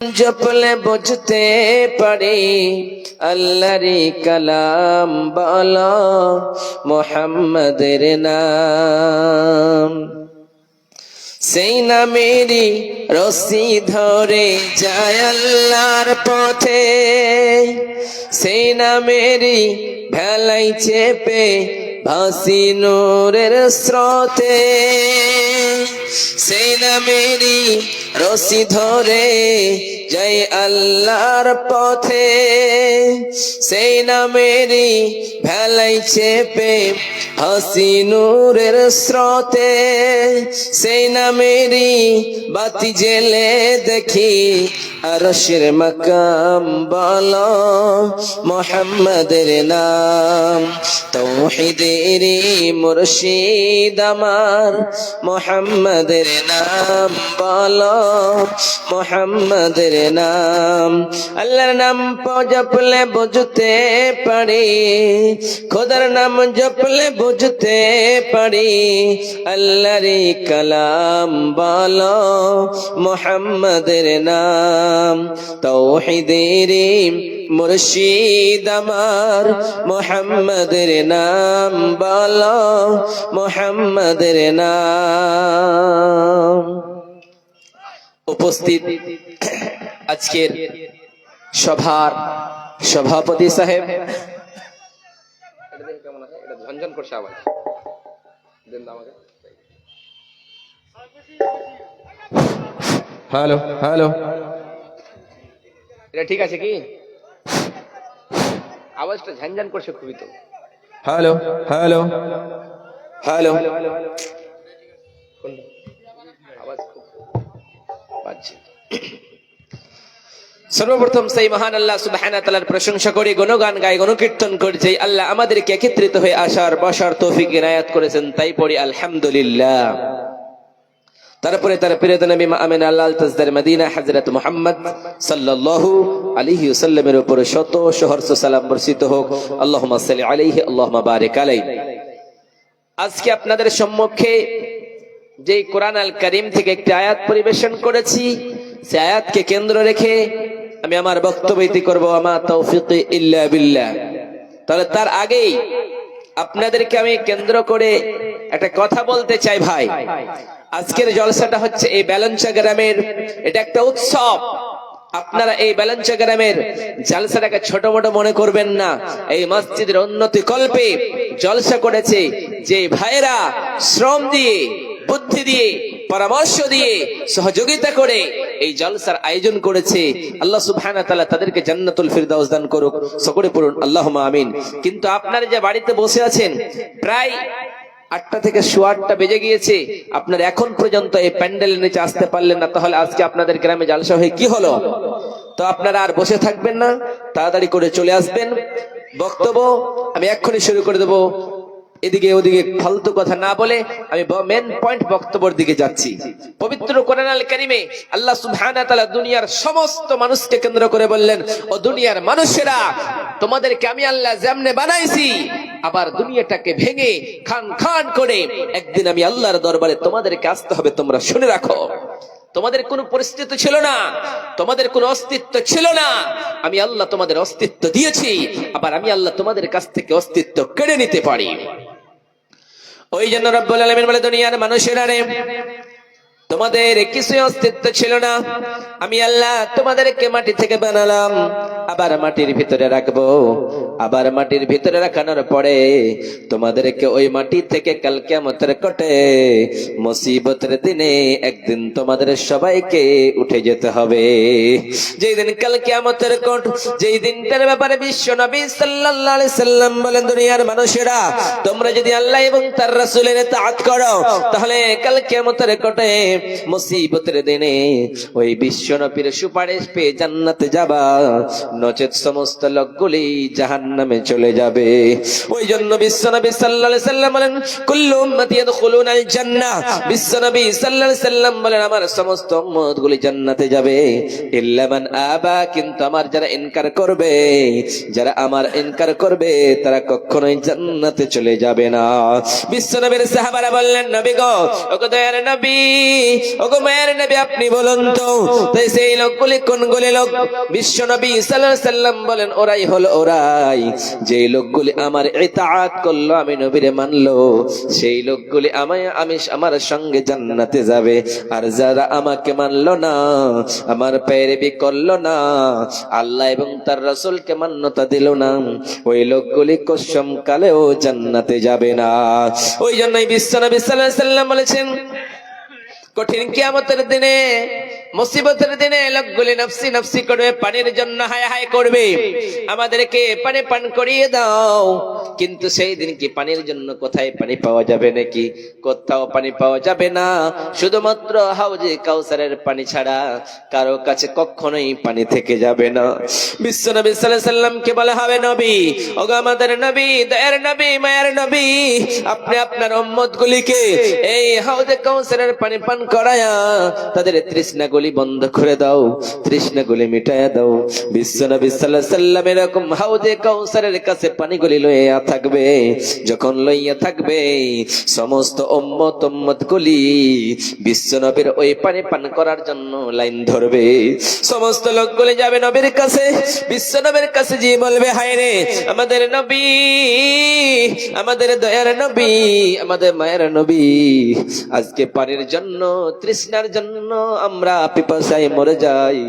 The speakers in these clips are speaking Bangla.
জপলে বুঝতে পারি আল্লাহরই কালাম বলো মুহাম্মাদের নাম। সেই নামেরই রশি ধরে যায় আল্লাহর পথে, সেই নামেরই ভেলাই চেপে ভাসি নূরের স্রোতে। সেই নামেরই রশি ধরে যাই আল্লাহর পথে, সেই নামেরই ভেলাই চেপে হাসি নূরের স্রোতে। সেই নামেরই বাতি জেলে দেখি আরশের মাকাম বলো মুহাম্মাদের নাম। তাওহীদেরই মুর্শিদ আমার মুহাম্মাদের নাম বলো মুহাম্মাদের নাম। আল্লাহর নাম জপলে বুঝতে পারি, খোদার নাম জপলে বুঝতে পারি আল্লাহরই কালাম বলো মুহাম্মাদের নাম। তাওহীদেরই মুর্শিদ আমার মুহাম্মাদের নাম বলো মুহাম্মাদের নাম। উপস্থিত আজকের সভার সভাপতি সাহেব, ঝনঝন করছে আওয়াজ, হ্যালো হ্যালো, এটা ঠিক আছে কি? আওয়াজটা ঝনঝন করছে খুবই তো। হ্যালো হ্যালো হ্যালো, আওয়াজ খুব পাচ্ছি। সর্বপ্রথম সেই মহান আল্লাহ সুবহানাহু ওয়া তাআলার প্রশংসা করি, গুণগান গাই, গণকীর্তন করছি। আল্লাহ আমাদেরকে একত্রিত হয়ে আসার বসার তৌফিক ইনায়াত করেছেন, তাই পড়ি আলহামদুলিল্লাহ। তারপরে তার প্রিয় নবী আমিনা আল্লাহ তাজদার মদিনা হযরত মুহাম্মদ সাল্লাল্লাহু আলাইহি ওয়াসাল্লামের উপর শত সহস্র সালাম বর্ষিত হোক। আল্লাহুম্মা সাল্লি আলাইহি আল্লাহুম্মা বারিক আলাইহি। আজকে আপনাদের সম্মুখে যে কোরআন আল কারীম থেকে একটি আয়াত পরিবেশন করেছি, সেই আয়াতকে কেন্দ্র রেখে আমি আমার বক্তব্য ইতি করব, আমা তাওফীক ইল্লা বিল্লাহ। তাহলে তার আগেই আপনাদেরকে আমি কেন্দ্র করে একটা কথা বলতে চাই ভাই। আজকের জলসাটা হচ্ছে এই বেলঞ্চা গ্রামের, এটা একটা উৎসব। আপনারা এই বেলঞ্চা গ্রামের জলসাটাকে ছোট মোটো মনে করবেন না। এই মসজিদের উন্নতি কল্পে জলসা করেছে যে ভাইরা শ্রম দিয়ে, বুদ্ধি দিয়ে, পরামর্শ দিয়ে, সহযোগিতা করে এই জলসার আয়োজন করেছে, আল্লাহ সুবহানাহু ওয়া তাআলা তাদেরকে জান্নাতুল ফিরদাউস দান করুক। সকলে পড়ুন আল্লাহুম্মা আমিন। কিন্তু আপনারা যে বাড়িতে বসে আছেন, প্রায় 8টা থেকে 8:15 বেজে গিয়েছে, আপনারা এখন পর্যন্ত এই প্যান্ডেলের নিচে আসতে পারলেন না, তাহলে আজকে আপনাদের গ্রামে জলসা হয়ে কি হলো? তো আপনারা আর বসে থাকবেন না, তাড়াতাড়ি করে চলে আসবেন। বক্তব্য আমি এক্ষুনি শুরু করে দেবো। এদিকে ওদিকে ফালতু কথা না বলে আমি মেন পয়েন্ট বক্তব্যের দিকে যাচ্ছি। পবিত্র কোরআন আল কারীমে আল্লাহ সুবহানাহু ওয়া তাআলা দুনিয়ার সমস্ত মানুষকে কেন্দ্র করে বললেন, ও দুনিয়ার মানুষেরা, তোমাদেরকে আমি আল্লাহ যেমনে বানাইছি, আবার দুনিয়াটাকে ভেঙে খান খান করে একদিন আমি আল্লাহর দরবারে তোমাদেরকে আসতে হবে। তোমরা শুনে রাখো, তোমাদের কোনো পরিস্থিতি ছিল না, তোমাদের কোনো অস্তিত্ব ছিল না, আমি আল্লাহ তোমাদের অস্তিত্ব দিয়েছি, আবার আমি আল্লাহ তোমাদের কাছ থেকে অস্তিত্ব কেড়ে নিতে পারি। ওই জন্য রব্বুল আলামিন বলে, দুনিয়ার মানুষেরা রে, তোমাদের কিছু অস্তিত্ব ছিল না, আমি আল্লাহ তোমাদেরকে মাটি থেকে বানালাম, আবার মাটির ভিতরে রাখবো, আবার মাটির ভিতরে রাখানোর পরে তোমাদেরকে ওই মাটি থেকে কাল কিয়ামতের কোটে মুসিবতের দিনে একদিন তোমাদের সবাইকে উঠে যেতে হবে। যেই দিন কাল কিয়ামতের কোট, যেই দিনটার ব্যাপারে বিশ্ব নবী সাল্লাল্লাহু আলাইহি সাল্লাম বলেন, দুনিয়ার মানুষেরা, তোমরা যদি আল্লাহ এবং তার রাসূলের ইতাআত করো, তাহলে কাল কিয়ামতের কোটে মুসিবতের দিনে ওই বিশ্ব নবীর সুপারিশ পেয়ে জান্নাতে যাবা, নচেত সমস্ত লোকগুলি জাহান্নামে চলে যাবে। ওই জন্য বিশ্ব নবী সাল্লাল্লাহু আলাইহি সাল্লাম বলেন, কুল্লু উম্মতি ইয়াদখুলুনাল জান্নাহ। বিশ্ব নবী সাল্লাল্লাহু আলাইহি সাল্লাম বলেন, আমার সমস্ত উম্মতগুলি জান্নাতে যাবে, ইল্লা মান আবা, কিন্তু আমার যারা ইনকার করবে, যারা আমার ইনকার করবে, তারা কখনোই জান্নাতে চলে যাবে না। বিশ্ব নবীর সাহাবারা বললেন, নবী গো, ওগো দয়ার নবী, ওগো মায়ের নবী আপনি বলুন তো তাই সেই লোকগুলি কোনগুলি লোক? বিশ্ব নবী সাল্লাল্লাহু আলাইহি সাল্লাম বলেন ওরাই হলো ওরাই যেই লোকগুলি আমার ইতাআত করলো, আমি নবীরে মানলো, সেই লোকগুলি আমি আমার সঙ্গে জান্নাতে যাবে। আর যারা আমাকে মানলো না, আমার পেরেবি করলো না, আল্লাহ এবং তার রাসূলকে মান্যতা দিল না, ওই লোকগুলি কসম কালেও জান্নাতে যাবে না। ওই জন্যই বিশ্ব নবী সাল্লাল্লাহু আলাইহি সাল্লাম বলেছেন কঠিন কিয়ামতের দিনে, মুসিবতের দিনে লোকগুলি নফসি নফসি করবে, পানির জন্য হায় হায় করবে, আমাদেরকে পানি পান করিয়ে দাও। কিন্তু সেই দিন কি পানির জন্য কোথায় পানি পাওয়া যাবে নাকি? কোথাও পানি পাওয়া যাবে না, শুধুমাত্র হাউজে কাউসারের পানি ছাড়া কারো কাছে কখনোই পানি থেকে যাবে না। বিশ্ব নবী সাল্লাল্লাহু আলাইহি সাল্লামকে বলা হবে নবী, ওগো আমাদের নবী, দয়ার নবী, মায়ের নবী, আপনি আপনার উম্মতগুলিকে এই হাউজে কাউসারের পানি পান করায়া তাদের তৃষ্ণাগুলি বন্ধ করে দাও, তৃষ্ণাগুলি মিটায়া দাও। বিশ্ব নবী সাল্লাল্লাহু আলাইহি সাল্লাম এরকম হাউজে কাউসারের কাছে পানিগুলি লইয়া থাকবে, যখন লইয়া থাকবে সমস্ত উম্মত গুলি বিশ্ব নবীর ওই পানি পান করার জন্য লাইন ধরবে। সমস্ত লোকগুলি যাবে নবীর কাছে, বিশ্ব নবীর কাছে যে বলবে হায় রে আমাদের নবী, আমাদের দয়ার নবী, আমাদের মায়ের নবী, আজকে পানির জন্য, তৃষ্ণার জন্য আমরা পিপাসায় মরে যাই,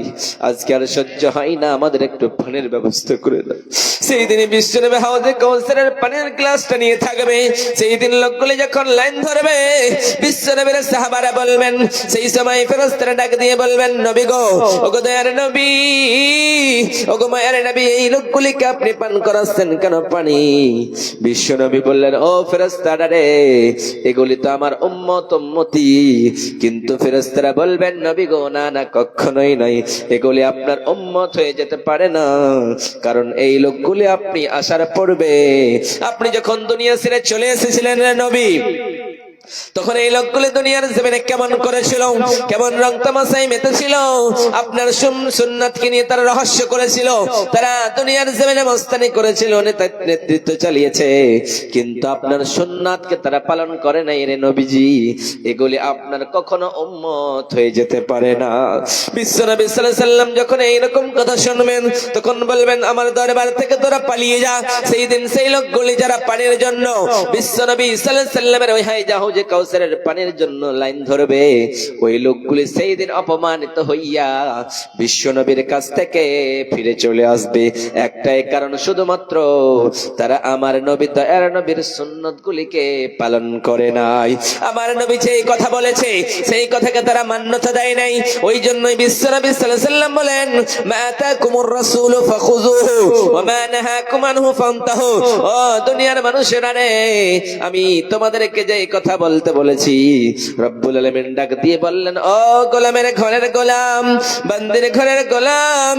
আজকে আর সহ্য হয় না, আমাদের একটু পানির ব্যবস্থা করে দাও। সেই দিনে বিশ্ব নবী হাউজে কাউসারের পানির গ্লাসটা নিয়ে থাকবে। সেই দিন লোকগুলি যখন লাইন ধরবে, বিশ্ব নবীর সাহাবারা বলবেন, সেই সময় ফেরেশতারা ডাক দিয়ে বলবেন নবী গো, ওগো দয়ার নবী, ওগো মায়ের নবী, এই লোকগুলিকে আপনি পান করাচ্ছেন কেন পানি? বিশ্ব নবী বললেন, ও ফেরেশতারা রে, এগুলি তো আমার উম্মতি। কিন্তু ফেরেশতারা বলবেন নবী গো, না না, কখনোই নয়, এগুলি আপনার উম্মত হয়ে যেতে পারে না, কারণ এই লোকগুলি আপনি আসার পূর্বে, আপনি যখন দুনিয়া ছেড়ে চলে এসেছিলেন নবী, তখন এই লোকগুলি দুনিয়ার জমিনে কেমন করেছিল, কেমন রং তামাশায় মেতেছিল, আপনার সুন্নাতকে নিয়ে তারা রহস্য করেছিল, তারা দুনিয়ার জমিনে মস্তানি করেছিল, নেতৃত্ব চালিয়েছে, কিন্তু আপনার সুন্নাতকে তারা পালন করে নাই রে নবীজি, এগুলি আপনার কখনো উম্মত হয়ে যেতে পারে না। বিশ্ব নবী সাল্লাল্লাহু আলাইহি সাল্লাম যখন এইরকম কথা শুনবেন, তখন বলবেন আমার দরবার থেকে তোরা পালিয়ে যা। সেই দিন সেই লোকগুলি যারা পানির জন্য বিশ্ব নবী সাল্লাল্লাহু আলাইহি সাল্লামের ওই হাউজে কাউসারের পানির জন্য লাইন ধরবে, ওই লোকগুলি সেই দিন অপমানিত হইয়া বিশ্ব নবীর কাছ থেকে ফিরে চলে আসবে। একটাই কারণ, শুধুমাত্র তারা আমার নবী দয়ার নবীর সুন্নতগুলিকে পালন করে নাই। আমার নবী যেই কথা বলেছে সেই কথাকে তারা মান্যতা দেয় নাই। ওই জন্যই বিশ্ব নবী সাল্লাল্লাহু আলাইহি সাল্লাম বলেন, মা আতাকুমুর রাসূলু ফাখুযুহু ওয়া মা নাহাকুম আনহু ফান্তাহু। ও দুনিয়ার মানুষেরা রে, আমি তোমাদেরকে যেই কথা বলতে বলেছি, রব্বুল আলামিন ডাক দিয়ে বললেন, ও গোলামের ঘরের গোলাম, বান্দির ঘরের গোলাম,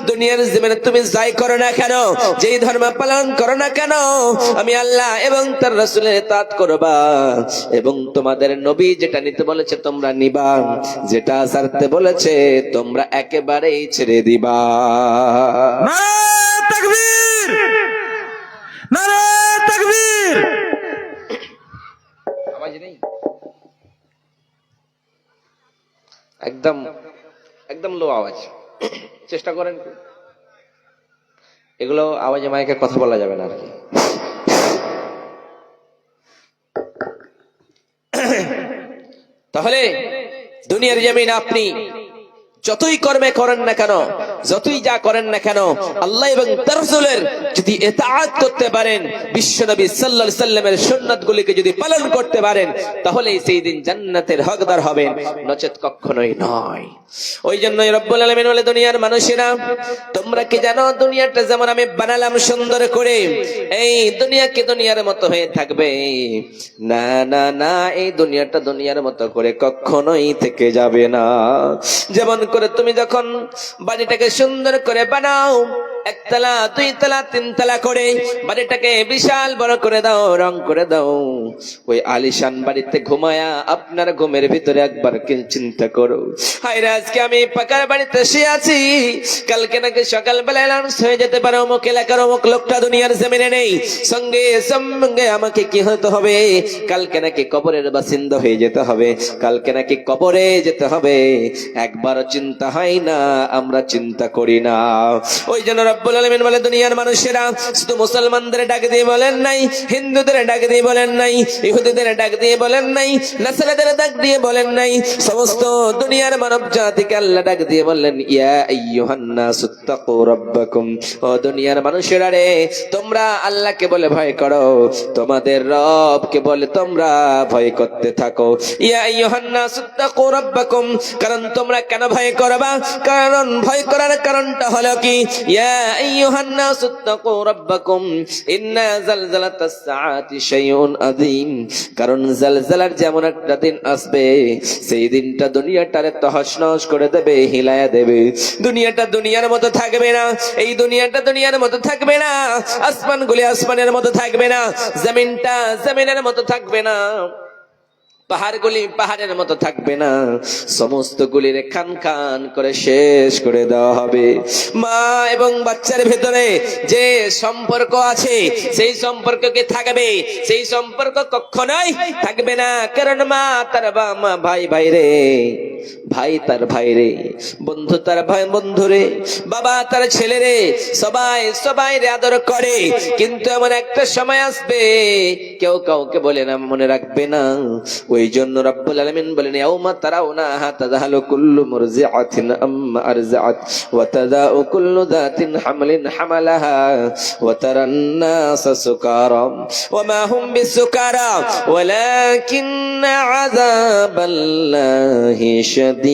দুনিয়ার জীবনে তুমি যাই করো না কেন, যেই ধর্ম পালন করো না কেন, আমি আল্লাহ এবং তার রাসূলের ইতাআত করবা, এবং তোমাদের নবী যেটা নিতে বলেছে তোমরা নিবা, যেটা ছাড়তে বলেছে তোমরা একেবারেই ছেড়ে দিবা। নারে তাকবীর, নারে তাকবীর। আওয়াজ নেই, একদম একদম লো আওয়াজ, চেষ্টা করেন। এগুলো আওয়াজে মাইকে কথা বলা যাবে না আর কি। তাহলে দুনিয়ার জমিন আপনি যতই কর্মে করেন না কেন, যতই যা করেন না কেন, আল্লাহ এবং তার রাসূলের যদি ইতাআত করতে পারেন, বিশ্বনবী সাল্লাল্লাহু আলাইহি সাল্লামের সুন্নাতগুলিকে যদি পালন করতে পারেন, তাহলেই সেই দিন জান্নাতের হকদার হবেন, নচেত কখনোই নয়। ওই জন্যই রব্বুল আলামিন বলে, দুনিয়ার মানুষেরা তোমরা কি জানো, দুনিয়াটা যেমন আমি বানালাম সুন্দর করে, এই দুনিয়াকে দুনিয়ার মতো হয়ে থাকবে না, না না, এই দুনিয়াটা দুনিয়ার মতো করে কখনোই থেকে যাবে না। যেমন করে তুমি যখন বাড়িটাকে সুন্দর করে বানাও, একতলা, দুইতলা, তিনতলা করে বাড়িটাকে বিশাল বড় করে দাও, রং করে দাও। ওই আলিশান বাড়িতে ঘুমায়া আপনার ঘুমের ভিতরে একবার চিন্তা করো, হায়রে আজকে আমি পাকার বাড়িতে শুয়ে আছি, কালকে নাকি সকালবেলা অ্যানাউন্স হয়ে যেতে পারে অমুক এলাকার অমুক লোকটা দুনিয়ার জমিনে নেই, সঙ্গে সঙ্গে আমাকে কি হতে হবে, কালকে নাকি কবরের বাসিন্দা হয়ে যেতে হবে, কালকে নাকি কবরে যেতে হবে। একবার চিন্তা হয় না, আমরা চিন্তা করি না। ওই জন্য রব্বুল আলামিন বলে, দুনিয়ার মানুষেরা শুধু মুসলমানদের ডাক দিয়ে বলেন নাই, হিন্দুদের ডাক দিয়ে বলেন নাই, ইহুদিদের ডাক দিয়ে বলেন নাই, নাসারাদের ডাক দিয়ে বলেন নাই, সমস্ত দুনিয়ার মানব জাতিকে আল্লাহ ডাক দিয়ে বললেন, ইয়া আইয়ুহান নাসুত্তাকু রাব্বাকুম, ও দুনিয়ার মানুষেরা রে, তোমরা আল্লাহকে বলে ভয় করো, তোমাদের রবকে বলে তোমরা ভয় করতে থাকো। ইয়া আইয়ুহান নাসুত্তাকু রাব্বাকুম, কারণ তোমরা কেন ভয় করবা, কারণ ভয় করার কারণটা হলো কি, ইয়া আইয়ুহান নাসুত্তাকু রাব্বাকুম ইন্না জালজালাতাস সাআতি শাইউন আযীম, কারণ জালজালার যেমন একটা দিন আসবে, সেই দিনটা দুনিয়াটারে তহস-নহস করে দেবে, হিলায়া দেবে। দুনিয়াটা দুনিয়ার মতো থাকবে না, এই দুনিয়াটা দুনিয়ার মতো থাকবে না, আসমানগুলি আসমানের মতো থাকবে না, জমিনটা জমিনের মতো থাকবে না, পাহাড়গুলি পাহাড়ের মতো থাকবে না, সমস্ত গুলির খান খান করে শেষ করে দেওয়া হবে। মা এবং বাচ্চার ভেতরে যে সম্পর্ক আছে, সেই সম্পর্ক কি থাকবে? সেই সম্পর্ক কখনোই থাকবে না, কারণ মা তার মা, ভাই ভাই রে, ভাই তার ভাই রে, বন্ধু তার ভাই বন্ধু রে, বাবা তার ছেলে রে, সবাই সবাই রে আদর করে, কিন্তু এমন একটা সময় আসবে কেউ কাউকে বলে না, মনে রাখবে না। ওই জন্য রব্বুল আলামিন বলেন, ইয়াউমা তারাউনাহা তাযহালু কুল্লু মুরজিআতিন আম্মা আরজাআত ওয়া তাদাউ কুল্লু যাতিন হামলিন হামালাহা ওয়া তারান নাসা সুকারা ওয়া মা হুম বিসুকারা ওয়ালাকিন্না আযাবাল্লাহি শাদীদ।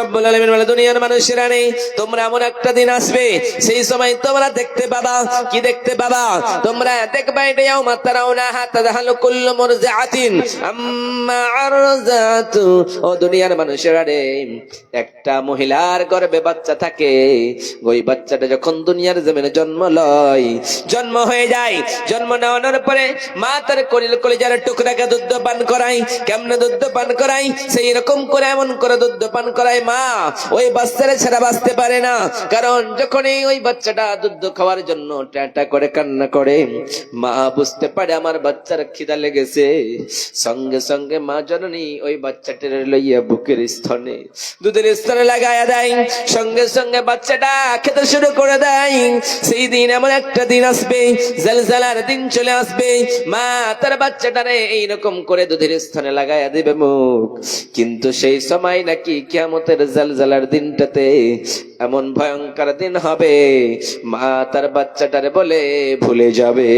রব্বুল আলামিন বলে, দুনিয়ার মানুষেরা নেই, তোমরা এমন একটা দিন আসবে, সেই সময় তোমরা দেখতে পাবা, কি দেখতে পাবা, তোমরা দেখবা, এটা ইয়াউমা তারাউনাহা তাযহালু কুল্লু মুরজিআতিন আম্মা আরজাত, ও দুনিয়ার মানুষেরা রে, একটা মহিলার গর্ভে বাচ্চা থাকে, ওই বাচ্চাটা যখন দুনিয়ার জমিনে জন্ম লয়, জন্ম হয়ে যায়, জন্ম নেওয়ার পরে মা তার কলিজার টুকরাকে দুধ পান করায়। কেমনে দুধ পান করায়? সেই রকম করে, এমন করে দুধ পান করায় মা ওই বাচ্চারা ছাড়া বাঁচতে পারে না, কারণ যখনই ওই বাচ্চাটা দুধ খাওয়ার জন্য টাটা করে কান্না করে, মা বুঝতে পারে আমার বাচ্চার খিদা লেগেছে, সঙ্গে সঙ্গে মা জননী ওই বাচ্চাটার লইয়া বুকের স্তনে দুধের স্তনে লাগায়া দেয়, সঙ্গে সঙ্গে বাচ্চাটা খেতে শুরু করে দেয়। সেই দিন এমন একটা দিন আসবে, জালজালার দিন চলে আসবে, মা তার বাচ্চাটারে এইরকম করে দুধের স্তনে লাগায়া দিবে মুখ, কিন্তু সেই সময় নাকি কিয়ামতের জালজালার দিনটাতে এমন ভয়ঙ্কর দিন হবে, মা তার বাচ্চাটারে বলে ভুলে যাবে।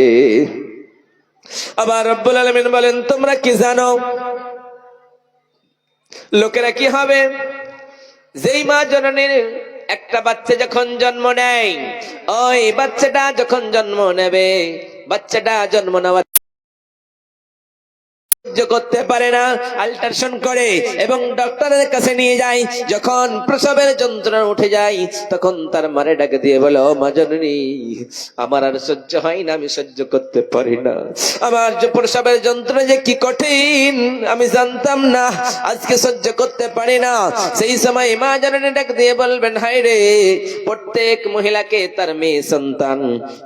আবার রব্বুল আলামিন বলেন, তোমরা কি জানো লোকেরা কি হবে? যেই মা জননীর একটা বাচ্চা যখন জন্ম নেয়, ওই বাচ্চাটা যখন জন্ম নেবে, বাচ্চাটা জন্ম নেওয়ার করতে পারে না, আল্ট্রাসাউন্ড করে এবং ডক্টরের কাছে নিয়ে যায়, যখন প্রসবের যন্ত্রণা উঠে যায়, তখন তার মারে ডাকে দিয়ে বলে, ও মা জননী, আমার আর সহ্য হয় না, আমি সহ্য করতে পারি না, আমার যে প্রসবের যন্ত্রণা যে কি কঠিন আমি জানতাম না, আজকে সহ্য করতে পারি না। সেই সময় মা জননী ডাক দিয়ে বলবেন, হায় রে, প্রত্যেক মহিলাকে তার মেয়ে সন্তান,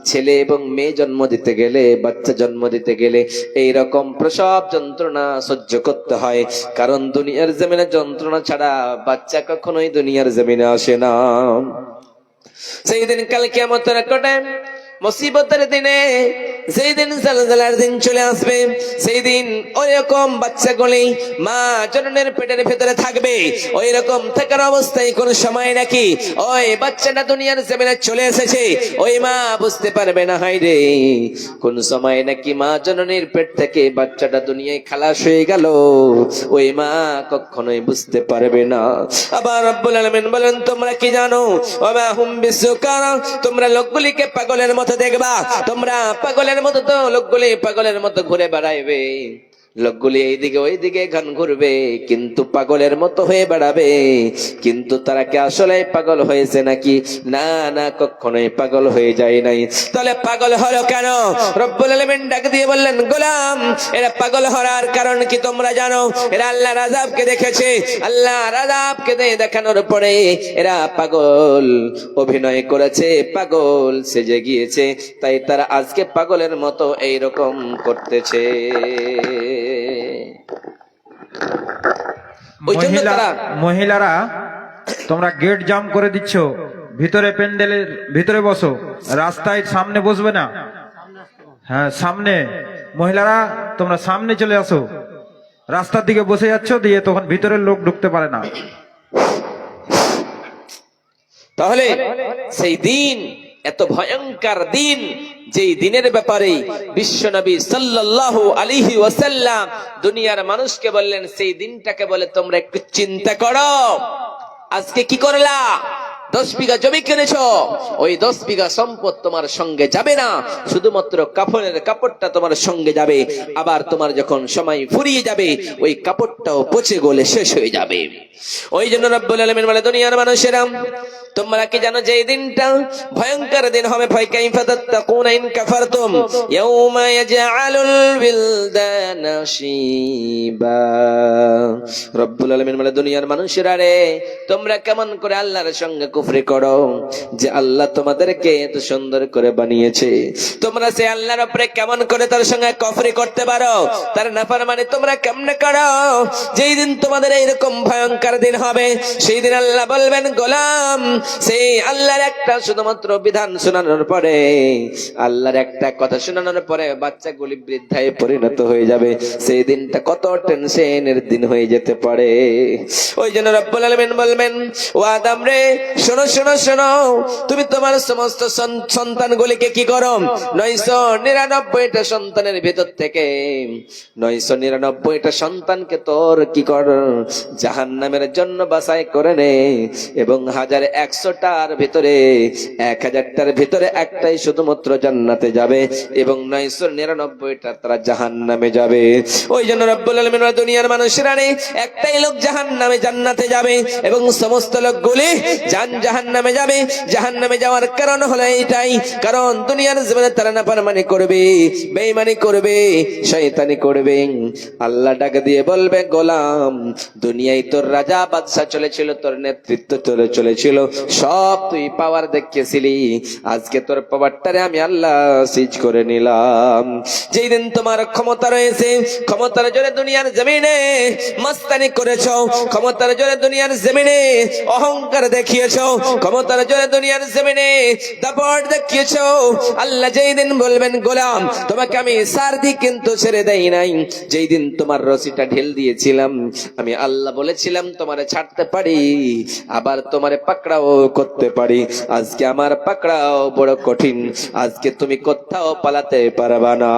ছেলে এবং মেয়ে জন্ম দিতে গেলে, বাচ্চা জন্ম দিতে গেলে এইরকম প্রসব যন্ত্রণা সহ্য করতে হয়, কারণ দুনিয়ার জমিনে যন্ত্রণা ছাড়া বাচ্চা কখনোই দুনিয়ার জমিনে আসে না। সেই দিন কাল কিয়ামতের কটায় মুসিবতের দিনে, সেই দিন জালজালার দিন চলে আসবে, সেই দিন ওই রকম বাচ্চাগুলি মা জননের পেটের ভেতরে থাকবে, ওই রকম থাকার অবস্থায় কোন সময় নাকি ওই বাচ্চাটা দুনিয়ার জমিনে চলে এসেছে, ওই মা বুঝতে পারবে না, হায় রে, কোন সময় নাকি মা জননীর পেট থেকে বাচ্চাটা দুনিয়ায় খালাস হয়ে গেল, ওই মা কখনোই বুঝতে পারবে না। আবার রব্বুল আলামিন বলেন, তোমরা কি জানো, ওয়া হুম বিসুকারা, তোমরা লোকগুলিকে পাগলের মতো দেখবা, তোমরা পাগলের মতো, তো লোকগুলি পাগলের মতো ঘুরে বেড়াইবে, লোকগুলি এইদিকে ওইদিকে গান ঘুরবে, কিন্তু পাগলের মতো হয়ে বেড়াবে। কিন্তু তারা কি আসলে পাগল হয়েছে নাকি? না না, কখনোই পাগল হয়ে যায় নাই। তাহলে পাগল হলো কেন? রব্বুল আলামিন ডাক দিয়ে বললেন, গোলাম, এরা পাগল হওয়ার কারণ কি তোমরা জানো? এরা আল্লাহর আযাবকে দেখেছে, আল্লাহর আযাবকে দেখানোর পরে এরা পাগল অভিনয় করেছে, পাগল সেজে গিয়েছে, তাই তারা আজকে পাগলের মতো এইরকম করতেছে। মহিলারা তোমরা গেট জাম করে দিচ্ছ, ভিতরে প্যান্ডেলের ভিতরে বসো, রাস্তায় সামনে বসবে না। হ্যাঁ, সামনে মহিলারা তোমরা সামনে চলে আসো, রাস্তার দিকে বসে যাচ্ছ, দিয়ে তখন ভিতরের লোক ঢুকতে পারে না। তাহলে সেই দিন এত ভয়ঙ্কর দিন, যেই দিনের ব্যাপারে বিশ্বনবী সাল্লাল্লাহু আলাইহি ওয়াসাল্লাম দুনিয়ার মানুষকে বললেন, সেই দিনটাকে বলে তোমরা একটু চিন্তা করো। আজকে কি করলা? 10 বিঘা জমি কিনেছো, ওই 10 বিঘা সম্পদ তোমার সঙ্গে যাবে না, শুধুমাত্র কাফনের কাপড়টা তোমার সঙ্গে যাবে। আবার তোমার যখন সময় ফুরিয়ে যাবে, ওই কাপড়টাও পচে গলে শেষ হয়ে যাবে। ওই জন্য রব্বুল আলামিন বলে, দুনিয়ার মানুষেরা তোমরা কি জানো যে এই দিনটা ভয়ঙ্কর দিন হবে? ফাকাইফা তাত্তাকুনা ইন কাফারতুম ইয়াউমা ইয়াজআলুল বিলদানা শিবা। রব্বুল আলামিন বলে, দুনিয়ার মানুষেরা রে, তোমরা কেমন করে আল্লাহর সঙ্গে কুফরি করো, যে আল্লাহ তোমাদেরকে এত সুন্দর করে বানিয়েছে, তোমরা সে আল্লাহর উপরে কেমন করে তার সঙ্গে কুফরি করতে পারো? তার নাফরমানি তোমরা কেমনে করো? যেই দিন তোমাদের এইরকম ভয়ঙ্কর দিন হবে, সেই দিন আল্লাহ বলবেন, গোলাম, সেই আল্লাহর একটা শুধুমাত্র বিধান শোনানোর পরে, আল্লাহর একটা কথা শোনানোর পরে বাচ্চাগুলি বৃদ্ধায় পরিণত হয়ে যাবে। সেই দিনটা কত টেনশনের দিন হয়ে যেতে পারে। ওই জন্য রব্বুল আলামিন বলবেন, ও আদম রে, শোনো শোনো শোনো, তুমি তোমার সমস্ত সন্তানগুলিকে কি করো? 999টা সন্তানের ভেতর থেকে 999টা সন্তানকে তোর কি কর? জাহান্নামের জন্য বাছাই করে নে, এবং 1100টার ভিতরে 1000টার ভিতরে একটাই শুধুমাত্র জান্নাতে যাবে, এবং 999টা তারা জাহান্নামে যাবে। ওই জন্য রব্বুল আলামিন দুনিয়ার মানুষেরা রে, একটাই লোক জাহান্নামে জান্নাতে যাবে, এবং সমস্ত লোকগুলি জাহান্নামে যাবে। জাহান্নামে যাওয়ার কারণ হলো এইটাই, কারণ দুনিয়ার জীবনে তারা নাফরমানি করবে, বেঈমানি করবে, শয়তানি করবে। আল্লাহ ডাক দিয়ে বলবে, গোলাম, দুনিয়ায় তোর রাজা বাদশা চলেছিল, তোর নেতৃত্ব চলেছিল, সব তুই পাওয়ার দেখিয়েছিলি, আজকে তোর পাওয়ারটারে আমি আল্লাহ সিজ করে নিলাম। যেই দিন তোমার ক্ষমতা রয়েছে, ক্ষমতার জোরে দুনিয়ার জমিনে মাস্তানি করেছো, ক্ষমতার জোরে দুনিয়ার জমিনে অহংকার দেখিয়েছো, ক্ষমতার জোরে দুনিয়ার জমিনে দাপট দেখিয়েছো, আল্লাহ যেই দিন বলবেন, গোলাম, তোমাকে আমি সারদি কিন্তু ছেড়ে দেই নাই। যেই দিন তোমার রশিটা ঢিল দিয়েছিলাম, আমি আল্লাহ বলেছিলাম তোমারে ছাড়তে পারি, আবার তোমারে পাকড়াও করতে পারি। আজকে আমার পাকড়াও বড় কঠিন, আজকে তুমি কোথাও পালাতে পারবা না।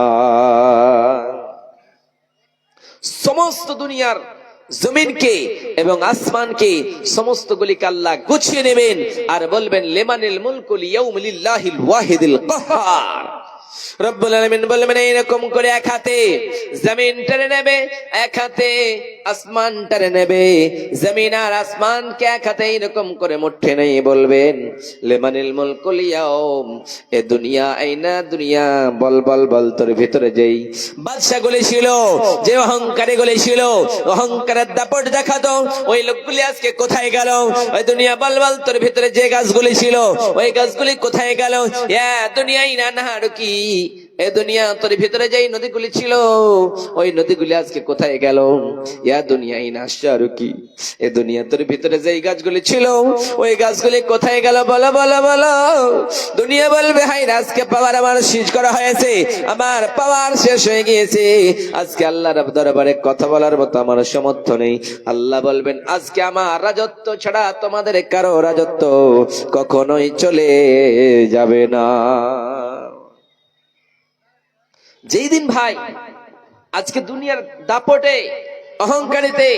সমস্ত দুনিয়ার জমিনকে এবং আসমানকে সমস্ত গুলিকে আল্লাহ গুছিয়ে নেবেন, আর বলবেন, লিমানিল মুলকুল ইয়াউমা লিল্লাহিল ওয়াহিদিল কাহ্হার। রব্বুল আলামিন বলবেন, এইরকম করে এক হাতে জমিন টেনে নেবে, এক হাতে আসমান টেনে নেবে, জমিন আর আসমানকে এক হাতে এইরকম করে মুঠে নিয়ে বলবেন, লিমানিল মুলকুল ইয়াউম, এ দুনিয়া আইনা দুনিয়া, বল বল বল, তোর ভিতরে যেই বাদশাগুলি ছিল, যে অহংকারীগুলি ছিল, অহংকারের দাপট দেখাতো, ওই লোকগুলি আজকে কোথায় গেল? ওই দুনিয়া বল বল, তোর ভিতরে যে গাছগুলি ছিল, ওই গাছগুলি কোথায় গেল? ইয়া দুনিয়া আইনা নাহারু কি, এ দুনিয়া তোর ভিতরে যেই নদীগুলি ছিল, ওই নদীগুলি আজকে কোথায় গেল? ইয়া দুনিয়া ইনা আশজারু কি, এ দুনিয়া তোর ভিতরে যেই গাছগুলি ছিল, ওই গাছগুলি কোথায় গেল? বলো বলো বলো। দুনিয়া বলবে, হাই, আজকে পাওয়ার আমার শেষ করা হয়েছে, আমার পাওয়ার শেষ হয়ে গিয়েছে, আজকে আল্লাহর দরবারে কথা বলার মতো আমার সামর্থ্য নেই। আল্লাহ বলবেন, আজকে আমার রাজত্ব ছাড়া তোমাদের কারো রাজত্ব কখনোই চলে যাবে না। যেই দিন ভাই আজকে দুনিয়ার দাপটে অহংকারিতে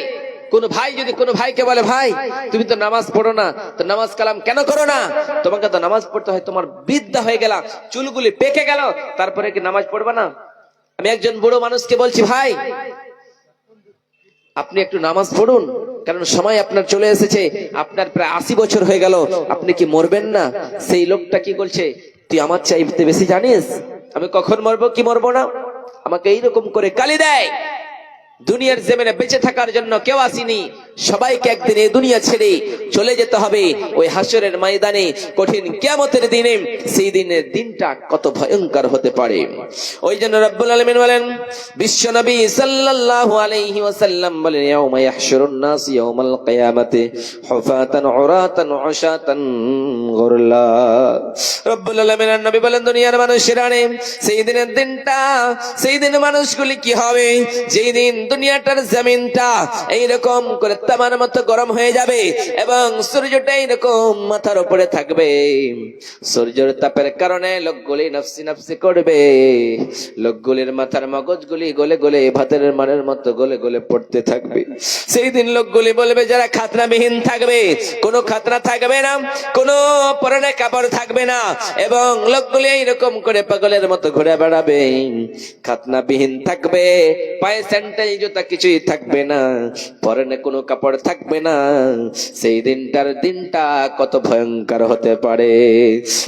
কোন ভাই যদি কোন ভাইকে বলে, ভাই তুমি তো নামাজ পড়ো না, তো নামাজ কালাম কেন করো না? তোমাকে তো নামাজ পড়তে হয়, তোমার বিদ্যা হয়ে গেল, চুলগুলি পেকে গেল, তারপরে কি নামাজ পড়বা না? আমি একজন বুড়ো মানুষকে বলছি, ভাই আপনি একটু নামাজ পড়ুন, কারণ সময় আপনার চলে এসেছে, আপনার প্রায় 80 বছর হয়ে গেল, আপনি কি মরবেন না? সেই লোকটা কি বলছে, তুই আমার চাইতে বেশি জানিস আমি কখন মরবো কি মরবো না? আমাকে এইরকম করে গালি দেয়। দুনিয়ার জমিনে বেঁচে থাকার জন্য কেউ আসেনি, সবাইকে একদিন এই দুনিয়া ছেড়ে চলে যেতে হবে ওই হাসরের ময়দানে, কঠিন কিয়ামতের দিনে। সেই দিনের দিনটা কত ভয়ঙ্কর হতে পারে। ওই জন্য রব্বুল আলামিন বলেন, বিশ্ব নবী সাল্লাল্লাহু আলাইহি ওয়াসাল্লাম বলেন, ইয়াউমা ইয়াহশুরুন নাস ইয়াউমাল কিয়ামাতি হুফাতান উরাতান উশাতান গুরলা। রব্বুল আলামিনের নবী বলেন, দুনিয়ার মানুষেরা রে, সেই দিনের দিনটা, সেই দিন মানুষগুলি কি হবে, যেই দিন দুনিয়াটার জমিনটা এইরকম করে তামার মতো গরম হয়ে যাবে এবং সূর্যটা এইরকম মাথার উপরে থাকবে। সূর্যের তাপের কারণে লোকগুলি নফসি নফসি করবে, লোকগুলির মাথার মগজগুলি গলে গলে ভাতের মানের মতো গলে গলে পড়তে থাকবে। সেই দিন লোকগুলি বলবে, যারা খাতনাবিহীন থাকবে, কোনো খাতনা থাকবে না, কোনো পরনে কাপড় থাকবে না, এবং লোকগুলি এইরকম করে পাগলের মতো ঘুরে বেড়াবে। খাতনাবিহীন থাকবে, পায়ে স্যান্ডেল জুতা কিছুই থাকবে না, পরনে কোনো কাপড় থাকবে না। সেই দিনটা কত ভয়ঙ্কর হতে পারে।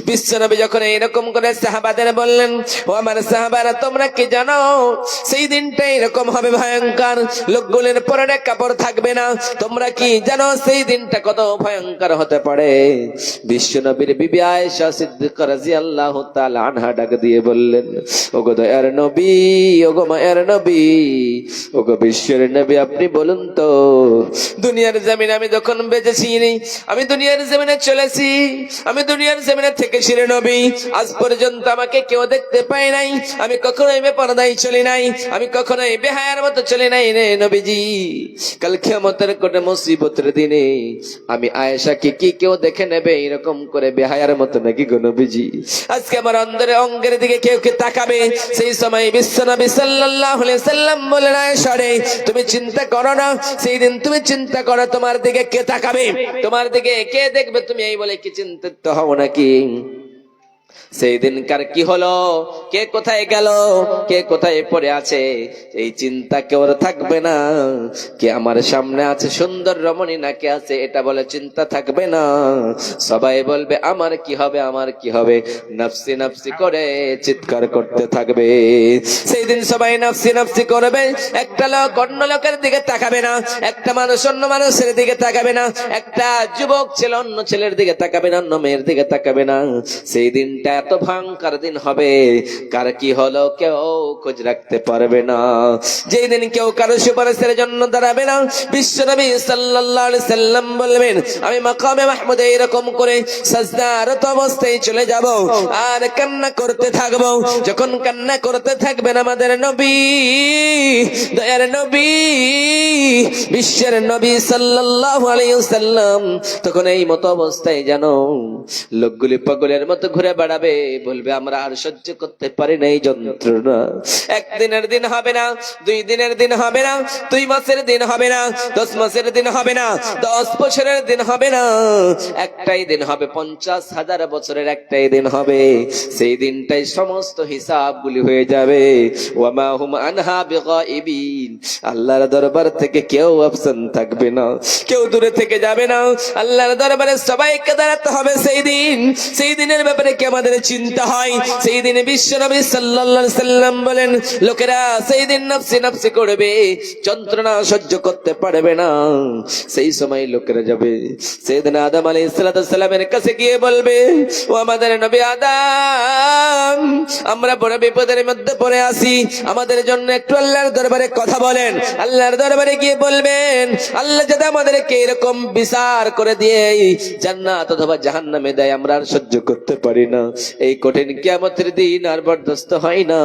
বিশ্বনবী যখন এরকম করে সাহাবাদের বললেন, ও আমার সাহাবারা, তোমরা কি জানো সেই দিনটা এরকম হবে ভয়ঙ্কর, লোকগুলির পরনে কাপড় থাকবে না, তোমরা কি জানো সেই দিনটা কত ভয়ঙ্কর হতে পারে? বিশ্বনবীর বিবি আয়েশা সিদ্দিকা রাদিয়াল্লাহু তাআলা আনহা ডাক দিয়ে বললেন, ওগো দয়ার নবী, ওগো মায়ের নবী, ওগো বিশ্বের নবী, আপনি বলুন তো, দুনিয়ার জমিনে আমি যখন বেঁচেছি, আমি দুনিয়ার জমিনে চলেছি, আমি দুনিয়ার জমিনে থেকেছি রে নবী, আজ পর্যন্ত আমাকে কেউ দেখতে পায় নাই, আমি কখনোই বেপরদায় চলি নাই, আমি কখনোই বেহায়ার মতো চলি নাই রে নবীজি। কাল কিয়ামতের কোটে মুসিবতের দিনে আমি আয়েশাকে কি কেউ দেখে নেবে এরকম করে বেহায়ার মতো নাকি গো নবীজি? আজকে আমার অন্তরে অঙ্গের দিকে কেউ কে তাকাবে, সেই সময় বিশ্বনবী সাল্লাল্লাহু আলাইহি সাল্লাম বলেন, আয়েশা রে, তুমি চিন্তা করো না, সেই দিন তুমি চিন্তা করো তোমার দিকে কে তাকাবে, তোমার দিকে কে দেখবে, তুমি এই বলে কি চিন্তিত হও নাকি? সেই দিনকার কি হলো, কে কোথায় গেল, কে কোথায় পড়ে আছে, এই চিন্তা কেউ থাকবে না। কে আমার সামনে আছে সুন্দর রমণী না কে আছে, এটা বলে চিন্তা থাকবে না। সবাই বলবে আমার কি হবে, আমার কি হবে, নফসি নফসি করে চিৎকার করতে থাকবে। সেই দিন সবাই নফসি নফসি করবে, একটা লোক অন্য লোকের দিকে তাকাবে না, একটা মানুষ অন্য মানুষের দিকে তাকাবে না, একটা যুবক ছেলে অন্য ছেলের দিকে তাকাবে না, অন্য মেয়ের দিকে তাকাবে না। সেই দিনটা এত ভয়ঙ্কর দিন হবে, কার কি হলো কেউ খোঁজ রাখতে পারবে না। যেই দিন কেউ কারো সুপারিশের জন্য দাঁড়াবে না, বিশ্বনবী সাল্লাল্লাহু আলাইহি সাল্লাম বলবেন, আমি মাকামে মাহমুদে এরকম করে সাজদারত অবস্থায় চলে যাব আর কান্না করতে থাকবো। যখন কান্না করতে থাকবেন আমাদের নবী, দয়ার নবী, বিশ্বের নবী সাল্লাল্লাহু আলাইহি সাল্লাম, তখন এই মতো অবস্থায় জানো লোকগুলি পাগলের মতো ঘুরে বেড়াবে, বলবে আমরা আর সহ্য করতে পারি না এই যন্ত্রণা। একদিনের দিন হবে না, 2 দিনের দিন হবে না, 2 মাসের দিন হবে না, 10 মাসের দিন হবে না, 10 বছরের দিন হবে না, একটাই দিন হবে, 50,000 বছরের একটাই দিন হবে। সেই দিনটাই সমস্ত হিসাবগুলি হয়ে যাবে। ওয়ামা হুম আনহা বিগাইবিন, আল্লাহর দরবার থেকে কেউ অপশন থাকবে না, কেউ দূরে থেকে যাবে না। আল্লাহর দরবারে সবাইকে দাঁড়াতে হবে সেই দিন। সেই দিনের ব্যাপারে কি আমাদের চিন্তা হয়? সেই দিনে বিশ্বনবী সাল্লাল্লাহু আলাইহি সাল্লাম বলেন, লোকেরা সেই দিন নফসি নফসি করবে, যন্ত্রণা সহ্য করতে পারবে না। সেই সময় লোকেরা যাবে সাইয়েদনা আদম আলাইহিস সালামের কাছে গিয়ে বলবে, ও আমাদের নবী আদম, আমরা বড় বিপদের মধ্যে পড়ে আছি, আমাদের জন্য একটু আল্লাহর দরবারে কথা বলেন। আল্লাহর দরবারে গিয়ে বলবেন, আল্লাহ যদি আমাদেরকে এরকম বিচার করে দিয়ে জান্নাত অথবা জাহান্নামে দেয়, আমরা আর সহ্য করতে পারি না, এই কঠিন কিয়ামতের দিন আর বরদাস্ত হয় না।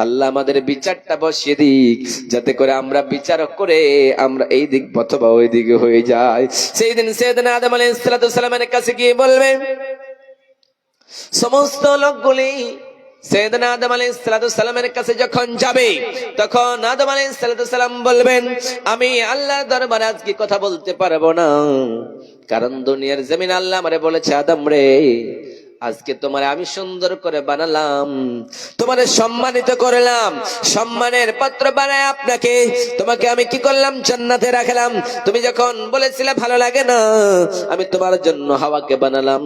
আল্লাহ আমাদের বিচারটা বসিয়ে দিক, যাতে করে আমরা বিচার করে আমরা এই দিক অথবা ওই দিকে হয়ে যায়। সেই দিন সাইয়েদনা আদম আলাইহিস সালামের কাছে গিয়ে বলবে, সমস্ত লোকগুলি সাইয়েদনা আদম আলাইহিস সালামের কাছে যখন যাবে, তখন আদম আলাইহিস সালাম বলবেন, আমি আল্লাহর দরবারে আজকে কথা বলতে পারবো না, কারণ দুনিয়ার জমিন আল্লাহ আমারে বলেছে, আদম রে, আজকে তোমার আমি সুন্দর করে বানালাম, তোমারে সম্মানিত করলাম, সম্মানের পাত্র বানায় আপনাকে তোমাকে আমি কি করলাম, জান্নাতে রাখলাম। তুমি যখন বলেছিলে ভালো লাগে না, আমি তোমার জন্য হাওয়াকে বানালাম,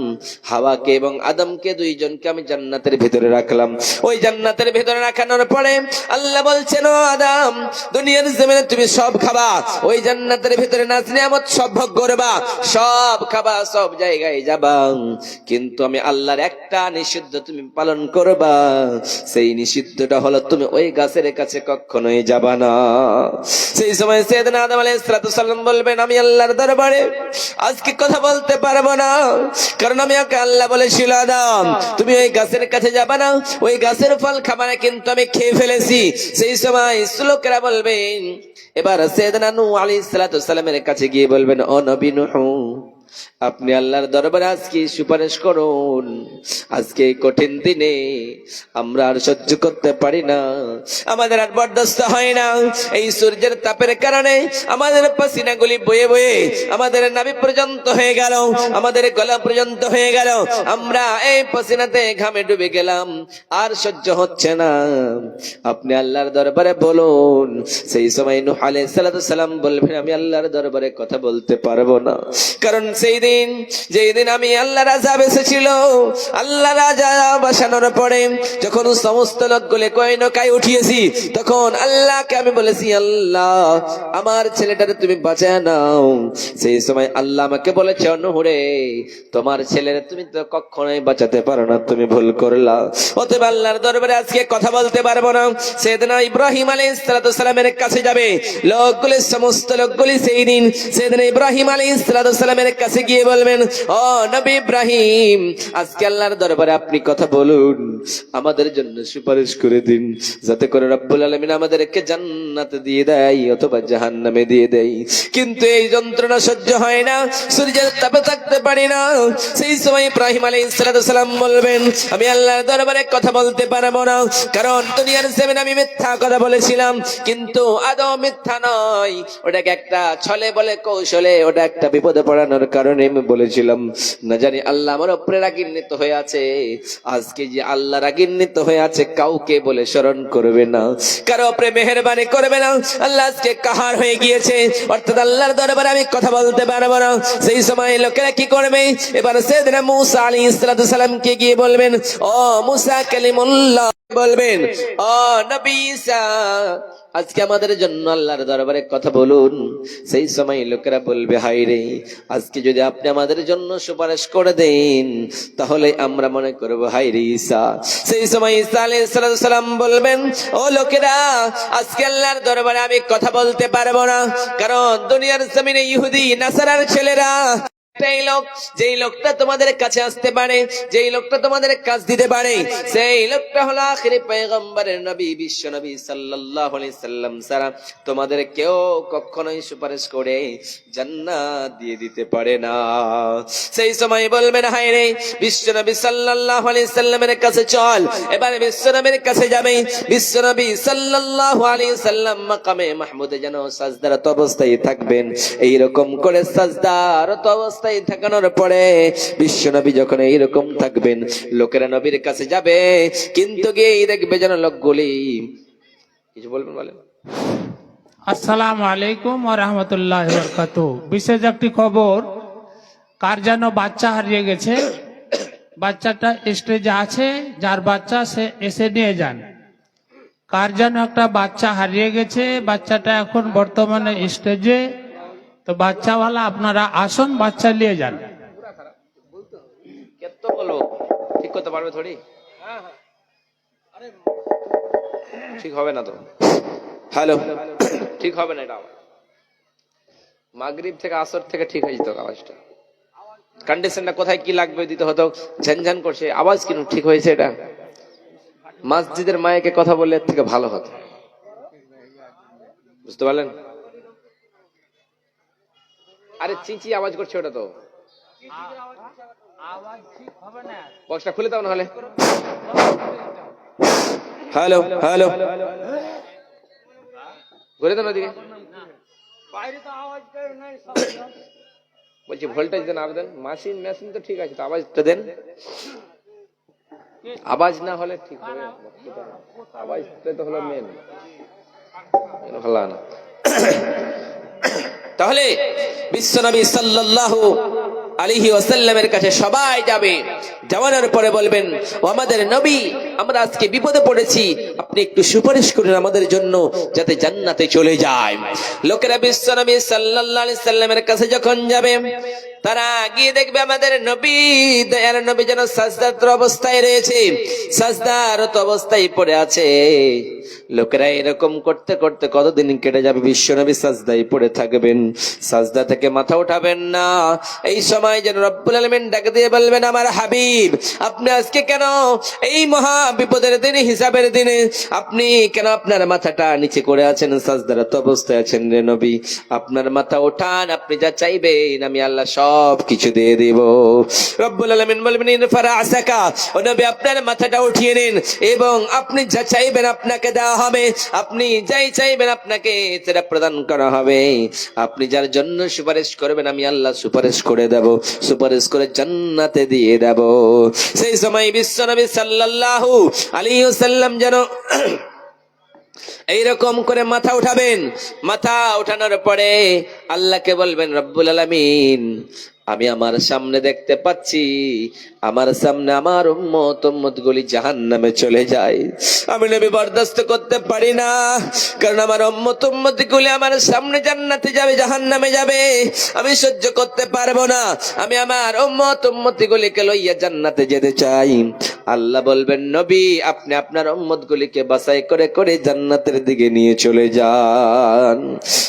হাওয়াকে এবং আদমকে দুইজনকে আমি জান্নাতের ভিতরে রাখলাম। ওই জান্নাতের ভিতরে রাখানোর পরে আল্লাহ বলছেন, ও আদম, দুনিয়ার জমিনে তুমি সব খাবা, ওই জান্নাতের ভিতরে নাজ নিয়ামত সব ভোগ করবা, সব খাবা, সব জায়গায় যাবা, কিন্তু আমি আল্লাহর একটা নিষিদ্ধ তুমি পালন করবা। সেই নিষিদ্ধটা হলো তুমি ওই গাছের কাছে কখনোই যাবা না। সেই সময় সাইয়েদনা আদম আলাইহিস সালাম বলবেন, আমি আল্লাহর দরবারে আজকে কথা বলতে পারবো না, কারণ আমি ওকে আল্লাহ বলেছিল, আদম তুমি ওই গাছের কাছে যাবা না, ওই গাছের ফল খাবা না, কিন্তু আমি খেয়ে ফেলেছি। সেই সময় শ্লোকেরা বলবেন, এবার সাইয়েদনা নূহ আলাইহিস সালামের কাছে গিয়ে বলবেন, ও নবী নূহ, আপনি আল্লাহর দরবারে আজকে সুপারিশ করুন, আজকে এই কঠিন দিনে আমরা আর সহ্য করতে পারি না, আমাদের আর বরদাস্ত হয় না। এই সূর্যের তাপের কারণে আমাদের পাসিনাগুলি বয়ে বয়ে আমাদের নাভি পর্যন্ত হয়ে গেল, আমাদের গলা পর্যন্ত হয়ে গেল, আমরা এই পাসিনাতে ঘামে ডুবে গেলাম, আর সহ্য হচ্ছে না, আপনি আল্লাহর দরবারে বলুন। সেই সময় নূহ আলাইহিস সালাম বলবেন, আমি আল্লাহর দরবারে কথা বলতে পারবো না, কারণ সেই দিন যেই দিন আমি আল্লাহর আযাব এসেছিল, আল্লাহর আযাব আসানোর পরে যখন সমস্ত লোকগুলো কয়নকায় উঠিয়েছি, তখন আল্লাহকে আমি বলেছি, আল্লাহ আমার ছেলেটারে তুমি বাঁচায় নাও। সেই সময় আল্লাহ আমাকে বলেছে, নূহ রে, তোমার ছেলেরে তুমি তো কখনোই বাঁচাতে পারো না, তুমি ভুল করলা, অতএব আল্লাহর দরবারে আজকে কথা বলতে পারবো না। সাইয়েদনা ইব্রাহিম আলাইহিস সালামের কাছে যাবে লোকগুলি, সমস্ত লোকগুলি সেই দিন সাইয়েদনা ইব্রাহিম আলাইহিস সালামের কাছে গিয়ে বলবেন, ও নবী ইব্রাহিম, আজকে আল্লাহর দরবারে আপনি কথা বলুন, আমাদের জন্য সুপারিশ করে দিন, যাতে করে রব্বুল আলামিন আমাদেরকে জান্নাতে দিয়ে দেয় অথবা জাহান্নামে দিয়ে দেয়। কিন্তু এই যন্ত্রণা সহ্য হয় না, সূর্যের তাপে থাকতে পারি না। সেই সময় ইব্রাহিম আলাইহিস সালাম বলবেন, আমি আল্লাহর দরবারে কথা বলতে পারবো না, কারণ দুনিয়ার জমিনে আমি মিথ্যা কথা বলেছিলাম, কিন্তু আদৌ মিথ্যা নয়, ওটাকে একটা ছলে বলে কৌশলে, ওটা একটা বিপদে পড়ানোর কারণে আমি বলেছিলাম। না জানি আল্লাহ আমার উপরে রাগান্বিত হয়ে আছে। আজকে যে আল্লাহ রাগান্বিত হয়ে আছে, কাউকে বলে স্মরণ করবে না, কারো উপরে মেহেরবানি করবে না। আল্লাহ আজকে কাহার হয়ে গিয়েছে, অর্থাৎ আল্লাহর দরবারে আমি কথা বলতে পারবো না। সেই সময় লোকেরা কি করবে, এবার সাইয়েদনা মূসা আলাইহিস সালামকে গিয়ে বলবেন, ও মূসা কালিমুল্লাহ, বলবেন, ও নবী ঈসা, আজকে আমাদের জন্য আল্লাহর দরবারে কথা বলুন। সেই সময় লোকেরা বলবে, হায় রে, আজকে যদি আপনি আমাদের জন্য সুপারিশ করে দেন, তাহলে আমরা মনে করব হায় রে ঈসা। সেই সময় ঈসা আলাইহিস সালাম বলবেন, ও লোকেরা, আজকে আল্লাহর দরবারে আমি কথা বলতে পারবো না, কারণ দুনিয়ার জমিনে ইহুদি নাসারার ছেলেরা, এই লোক, যেই লোকটা তোমাদের কাছে আসতে পারে, যেই লোকটা তোমাদের কাজ দিতে পারে, সেই লোকটা হলো আখিরি পয়গম্বরের নবী, বিশ্ব নবী সাল্লাল্লাহু আলাইহি সাল্লাম ছাড়া তোমাদের কেউ কখনোই সুপারিশ করে জান্নাত দিয়ে দিতে পারে না। সেই সময় বলবেন, হায় রে, বিশ্ব নবী সাল্লাল্লাহু আলাইহি সাল্লামের কাছে চল। এবার বিশ্ব নবীর কাছে যাবে, বিশ্ব নবী সাল্লাল্লাহু আলাইহি সাল্লাম মাকামে মাহমুদে যেন সাজদারত অবস্থায় থাকবেন, এইরকম করে সাজদারত অবস্থায় থাকানোর পরে বিশ্ব নবী যখন এইরকম থাকবেন, লোকেরা নবীর কাছে যাবে, কিন্তু গিয়েই দেখবে যেন লোকগুলি কিছু বলবেন, বলেন। আসসালামু আলাইকুম ওয়া রাহমাতুল্লাহি ওয়া বারাকাতুহু। বিশেষ একটি খবর, কার যেন বাচ্চা হারিয়ে গেছে, বাচ্চাটা স্টেজে আছে, যার বাচ্চা সে এসে নিয়ে যান। কার যেন একটা বাচ্চা হারিয়ে গেছে, বাচ্চাটা এখন বর্তমানে স্টেজে, তো বাচ্চাওয়ালা আপনারা আসুন, বাচ্চা নিয়ে যান। কত বলো, ঠিক করতে পারবে থোড়ি, ঠিক হবে না তো, হ্যালো, ঠিক হবে না, এটা মাগরিব থেকে আসর থেকে ঠিক হয়ে যেত আওয়াজটা, কন্ডিশনটা কোথায় কি লাগবে দিতে হতো, ঝনঝন করছে আওয়াজ, কিন্তু ঠিক হয়েছে এটা। মসজিদের মাইকে কথা বললে এর থেকে ভালো হতো, বুঝতে পারলেন? আরে চিঁচি আওয়াজ করছে ওটা তো, বক্সটা খুলে দাও না হলে। হ্যালো হ্যালো, ঘুরে দেন ওদিকে, বলছি ভোল্টেজ দেন, আর দেন, মেশিন তো ঠিক আছে, তো আওয়াজটা দেন। আওয়াজ না হলে ঠিক হবে, আওয়াজটা তো হলো মেন, ভালো না। তাহলে বিশ্বনবী সাল্লাল্লাহু আলাইহি ওয়াসাল্লামের কাছে সবাই যাবে, যাওয়ার পরে বলবেন, ও আমাদের নবী, আমরা আজকে বিপদে পড়েছি, আপনি একটু সুপারিশ করুন আমাদের জন্য যাতে জান্নাতে চলে যায়। লোকেরা বিশ্বনবী সাল্লাল্লাহু আলাইহি সাল্লামের কাছে যখন যাবে, তারা গিয়ে দেখবে আমাদের নবী, দয়ার নবী যেন সাজদারত অবস্থায় রয়েছে, সাজদারত অবস্থায় পড়ে আছে। লোকেরা এরকম করতে করতে কতদিন কেটে যাবে, বিশ্বনবী সাজদায় পড়ে থাকবেন, সাজদা থেকে মাথা উঠাবেন না। এই সময় যেন রব্বুল আলামিন ডাক দিয়ে বলবেন, আমার হাবিব, আপনি আজকে কেন এই মহা বিপদের দিনে, হিসাবের দিনে আপনি কেন আপনার মাথাটা নিচে করে আছেন, সাজদারত অবস্থায় আছেন রে নবী? আপনার মাথা ওঠান, আপনি যা চাইবেন আমি আল্লাহ সব কিছু দিয়ে দিব। রব্বুল আলামিন বলবেন, ইনফারা আসাকা, ও নবী আপনার মাথাটা উঠিয়ে নিন এবং আপনি যা চাইবেন আপনাকে দেওয়া হবে, আপনি যাই চাইবেন আপনাকে সেটা প্রদান করা হবে। আপনি যার জন্য সুপারিশ করবেন আমি আল্লাহ সুপারিশ করে দেব, সুপারিশ করে জান্নাতে দিয়ে দেব। সেই সময় বিশ্বনবী সাল্লাল্লাহু আলাইহি ওয়াসাল্লাম যেন এইরকম করে মাথা উঠাবেন, মাথা উঠানোর পরে আল্লাহকে বলবেন, রব্বুল আলামিন, আমি আমার সামনে দেখতে পাচ্ছি, আমার সামনে আমার উম্মত গুলি জাহান্নামে চলে যায়। আমি নবী বরদাস্ত করতে পারি না, কারণ আমার উম্মত গুলি আমার সামনে জান্নাতে যাবে, জাহান্নামে যাবে, আমি সহ্য করতে পারবো না। আমি আমার উম্মত গুলিকে লইয়া জান্নাতে যেতে চাই। আল্লাহ বলবেন, নবী আপনি আপনার উম্মত গুলিকে বাছাই করে করে জান্নাতের দিকে নিয়ে চলে যান।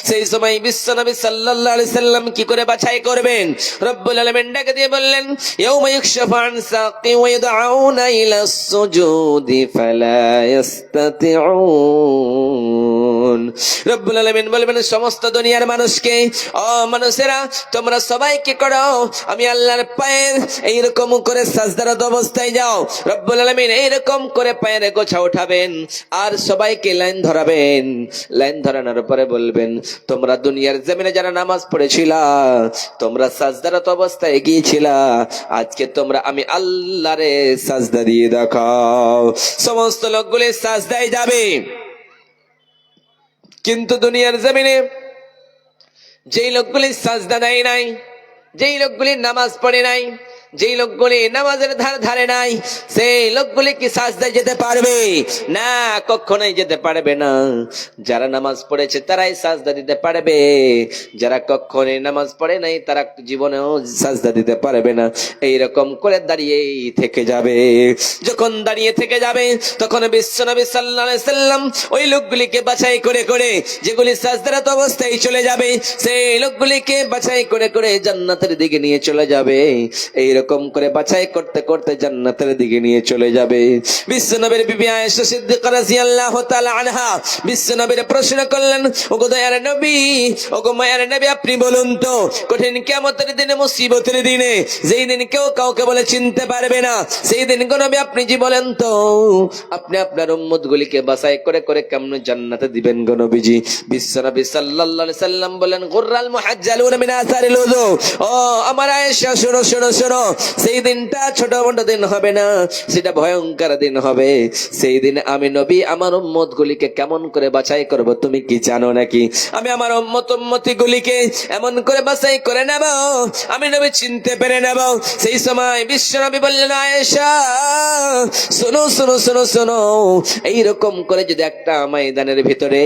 সেই সময় বিশ্বনবী সাল্লাল্লাহু আলাইহি সাল্লাম কি করে বাছাই করবেন? রব্বুল আলামিন ডাকে দিয়ে বললেন, ইয়াউমা ইউকশাফু আন সাকি ওয়া ইয়াদউনা ইলা সুজুদি ফালা ইস্তাতিউন। রব্বুল আলামিন বলবেন, সমস্ত দুনিয়ার মানুষকে, ও মানুষেরা তোমরা সবাইকে করো আমি আল্লাহর পায়ের এইরকম করে সাজদারত অবস্থায় যাও। রব্বুল আলামিন এইরকম করে পায়ের গোছা উঠাবেন আর সবাইকে লাইন ধরাবেন। লাইন ধরানোর পরে বলবেন, তোমরা দুনিয়ার জমিনে যারা নামাজ পড়েছিলা, তোমরা সাজদারত অবস্থায় গিয়েছিলা, আজকে তোমরা আমি আল্লাহরে সাজদা দিয়ে দেখাও। সমস্ত লোকগুলি সাজদায় যাবে, কিন্তু দুনিয়ার জমিনে যেই লোকগুলি সাজদা দেয় নাই, যেই লোকগুলি নামাজ পড়ে নাই, যেই লোকগুলি নামাজের ধারে নাই, সেই লোকগুলি কি সাজদায় যেতে পারবে? না, কখনোই যেতে পারবে না। যারা নামাজ পড়েছে তারাই সাজদা দিতে পারবে, যারা কখনোই নামাজ পড়ে নাই তারা জীবনেও সাজদা দিতে পারবে না। এইরকম করে দাঁড়িয়েই থেকে যাবে। যখন দাঁড়িয়ে থেকে যাবে তখন বিশ্বনবী সাল্লাল্লাহু আলাইহি সাল্লাম ওই লোকগুলিকে বাছাই করে করে, যেগুলি সাজদারত অবস্থায় চলে যাবে, সেই লোকগুলিকে বাছাই করে করে জান্নাতের দিকে নিয়ে চলে যাবে। এইরকম করে বাছাই করতে করতে জান্নাতের দিকে নিয়ে চলে যাবে। বিশ্বনবীর বিবি আয়েশা সিদ্দিকা রাদিয়াল্লাহু তাআলা আনহা বিশ্বনবীর প্রশ্ন করলেন, ওগো দয়ার নবী, ওগো মায়ের নবী, আপনি বলুন তো, কঠিন কিয়ামতের দিনে, মুসিবতের দিনে, যেই দিন কেউ কাউকে বলে চিনতে পারবে না, সেই দিন গো নবী আপনি জি বলেন তো, আপনি আপনার উম্মত গুলিকে বাছাই করে করে কেমনে জান্নাতে দিবেন গো নবীজি? বিশ্বনবী সাল্লাল্লাহু আলাইহি সাল্লাম বলেন, গুররাল মুহাজ্জালুন মিন আসারিল উযু। ও আমার আয়েশা, শোনো শোনো শোনো, সেই দিনটা ছোট বড় দিন হবে না, সেটা ভয়ঙ্কর দিন হবে। সেই দিনে আমি নবী আমার উম্মত গুলিকে কেমন করে বাছাই করব তুমি কি জানো নাকি? আমি আমার উম্মতি গুলিকে এমন করে বাছাই করে নেব, আমি নবী চিনতে পেরে নেব। সেই সময় বিশ্ব নবী বললেন, আয়েশা শোনো শোনো শোনো শোনো, এইরকম করে যদি একটা ময়দানের ভিতরে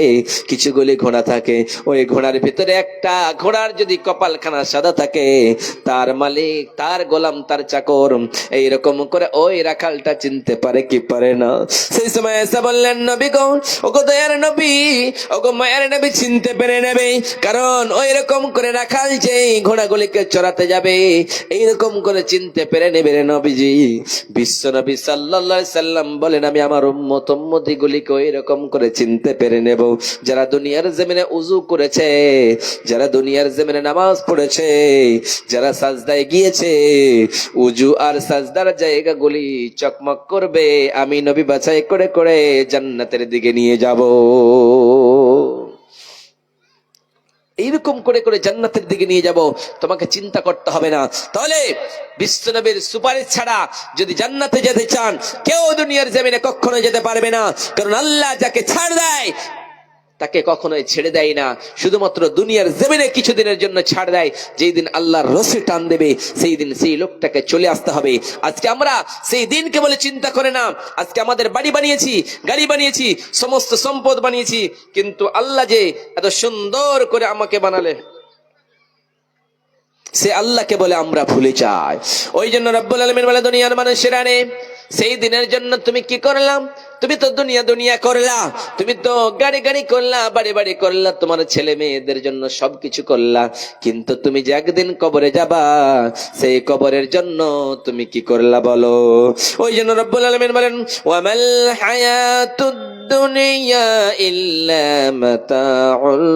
কিছুগুলি ঘোড়া থাকে, ওই ঘোড়ার ভিতরে একটা ঘোড়ার যদি কপালখানা সাদা থাকে, তার মালিক, তার গোলাম, তার চাকর এইরকম করে ওই রাখালটা চিনতে পারে কি পারে না? সেই সময় এসে বললেন, নবী গো, ওগো দয়ার নবী, ওগো মায়ের নবী চিনতে পেরে নেবে, কারণ ওই রকম করে রাখাল যে ঘোড়াগুলিকে চড়াতে যাবে, এইরকম করে চিনতে পেরে নেবে রে নবীজি। বিশ্ব নবী সাল্লাল্লাহু আলাইহি সাল্লাম বলেন, আমি আমার উম্মতি গুলিকে এইরকম করে চিনতে পেরে নেব, যারা দুনিয়ার জমিনে উযু করেছে, যারা দুনিয়ার জমিনে নামাজ পড়েছে, যারা সাজদায় গিয়েছে, উজু আর সাজদার জায়গাগুলি চকমক করবে, আমি নবী বাছাই করে করে জান্নাতের দিকে নিয়ে যাব। এইরকম করে করে জান্নাতের দিকে নিয়ে যাব, তোমাকে চিন্তা করতে হবে না। তাহলে বিশ্বনবীর সুপারিশ ছাড়া যদি জান্নাতে যেতে চান, কেউ দুনিয়ার জমিনে কখনো যেতে পারবে না। কারণ আল্লাহ যাকে ছাড় দেয় তাকে কখনোই ছেড়ে দেয় না, শুধুমাত্র দুনিয়ার জমিনে কিছুদিনের জন্য ছাড় দেয়। যেই দিন আল্লাহর রশি টান দেবে সেই দিন সেই লোকটাকে চলে আসতে হবে। আজকে আমরা সেই দিনকে বলে চিন্তা করে না। আজকে আমাদের বাড়ি বানিয়েছি, গাড়ি বানিয়েছি, সমস্ত সম্পদ বানিয়েছি, কিন্তু আল্লাহ যে এত সুন্দর করে আমাকে বানালে, সে আল্লাহকে বলে আমরা ভুলে যাই। ওই জন্য রব্বুল আলামিন বলে, দুনিয়ার মানুষেরা রে, সেই দিনের জন্য তুমি কি করলাম? তুমি তো দুনিয়া দুনিয়া করলা, তুমি তো গাড়ি গাড়ি করলা, বাড়ি বাড়ি করলা, তোমার ছেলে মেয়েদের জন্য সবকিছু করলা, কিন্তু তুমি যে একদিন কবরে যাবা, সেই কবরের জন্য তুমি কি করলা বলো? ওই জন্য রব্বুল আলামিন বলেন, ওয়ামাল হায়াতুদ দুনিয়া ইল্লা মাতাউল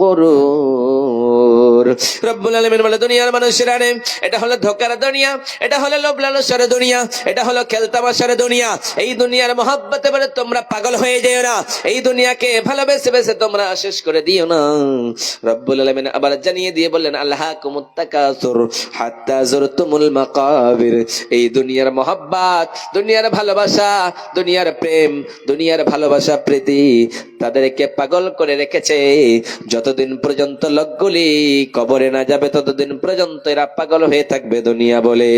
গুরুর। রব্বুল আলামিন বলে, দুনিয়ার মানুষেরা রে, এটা হলো ধোঁকার দুনিয়া, এটা হলো লোভ লালসার দুনিয়া, এটা হলো খেলতামাশার দুনিয়া। এই দুনিয়ার মহব্বতে বলে তোমরা পাগল হয়ে যেও না, এই দুনিয়াকে ভালোবেসে বেসে তোমরা শেষ করে দিও না। রব্বুল আলামিন আবার জানিয়ে দিয়ে বললেন, আল্লাহাকুমুত তাকাসুর হাত্তা যুরতুমুল মাকাবির। এই দুনিয়ার মহব্বত, দুনিয়ার ভালোবাসা, দুনিয়ার প্রেম, দুনিয়ার ভালোবাসা প্রীতি তাদেরকে পাগল করে রেখেছে। যতদিন পর্যন্ত লোকগুলি কবরে না যাবে ততদিন পর্যন্ত এরা পাগল হয়ে থাকবে দুনিয়া বলে।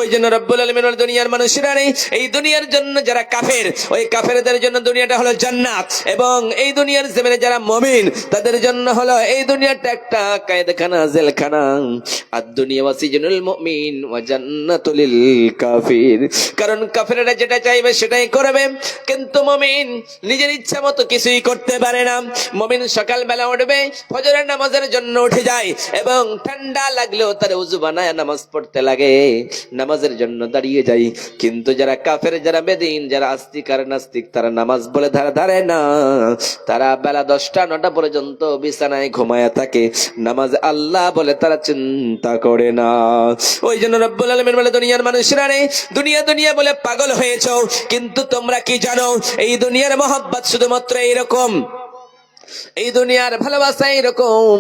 ওই জন্য রব্বুল আলামিন দুনিয়ার মানুষেরা নেই, এই দুনিয়ার জন্য যারা কাফের, ওই কাফেরদের জন্য দুনিয়াটা হলো জান্নাত, এবং এই দুনিয়ার জমিনে যারা মুমিন তাদের জন্য হলো এই দুনিয়াটা একটা কায়দাখানা, জেলখানা। আর দুনিয়া ওয়াসিজনুল মুমিন ওয়া জান্নাতুল লিল কাফির। কারণ কাফেররা যেটা চাইবে সেটাই করবে, কিন্তু মুমিন নিজের ইচ্ছা মতো কিছুই করতে পারে না। মুমিন সকালবেলা উঠবে, ফজরের নামাজের জন্য উঠে যায়, এবং ঠান্ডা লাগলেও তার ওযু বানায় নামাজ পড়তে লাগে, নামাজের জন্য দাঁড়িয়ে যায়। কিন্তু যারা কাফের, যারা বেদিন, যারা আস্তিক আর নাস্তিক, তারা নামাজ বলে ধারে না, তারা বেলা 10টা-9টা পর্যন্ত বিছানায় ঘুমায়া থাকে, নামাজ আল্লাহ বলে তারা চিন্তা করে না। ওই জন্য রব্বুল আলামিন বলে, দুনিয়ার মানুষরা রে, দুনিয়া দুনিয়া বলে পাগল হয়েছো, কিন্তু তোমরা কি জানো এই দুনিয়ার মহব্বত শুধুমাত্র এইরকম, এই দুনিয়ার ভালোবাসা এইরকম।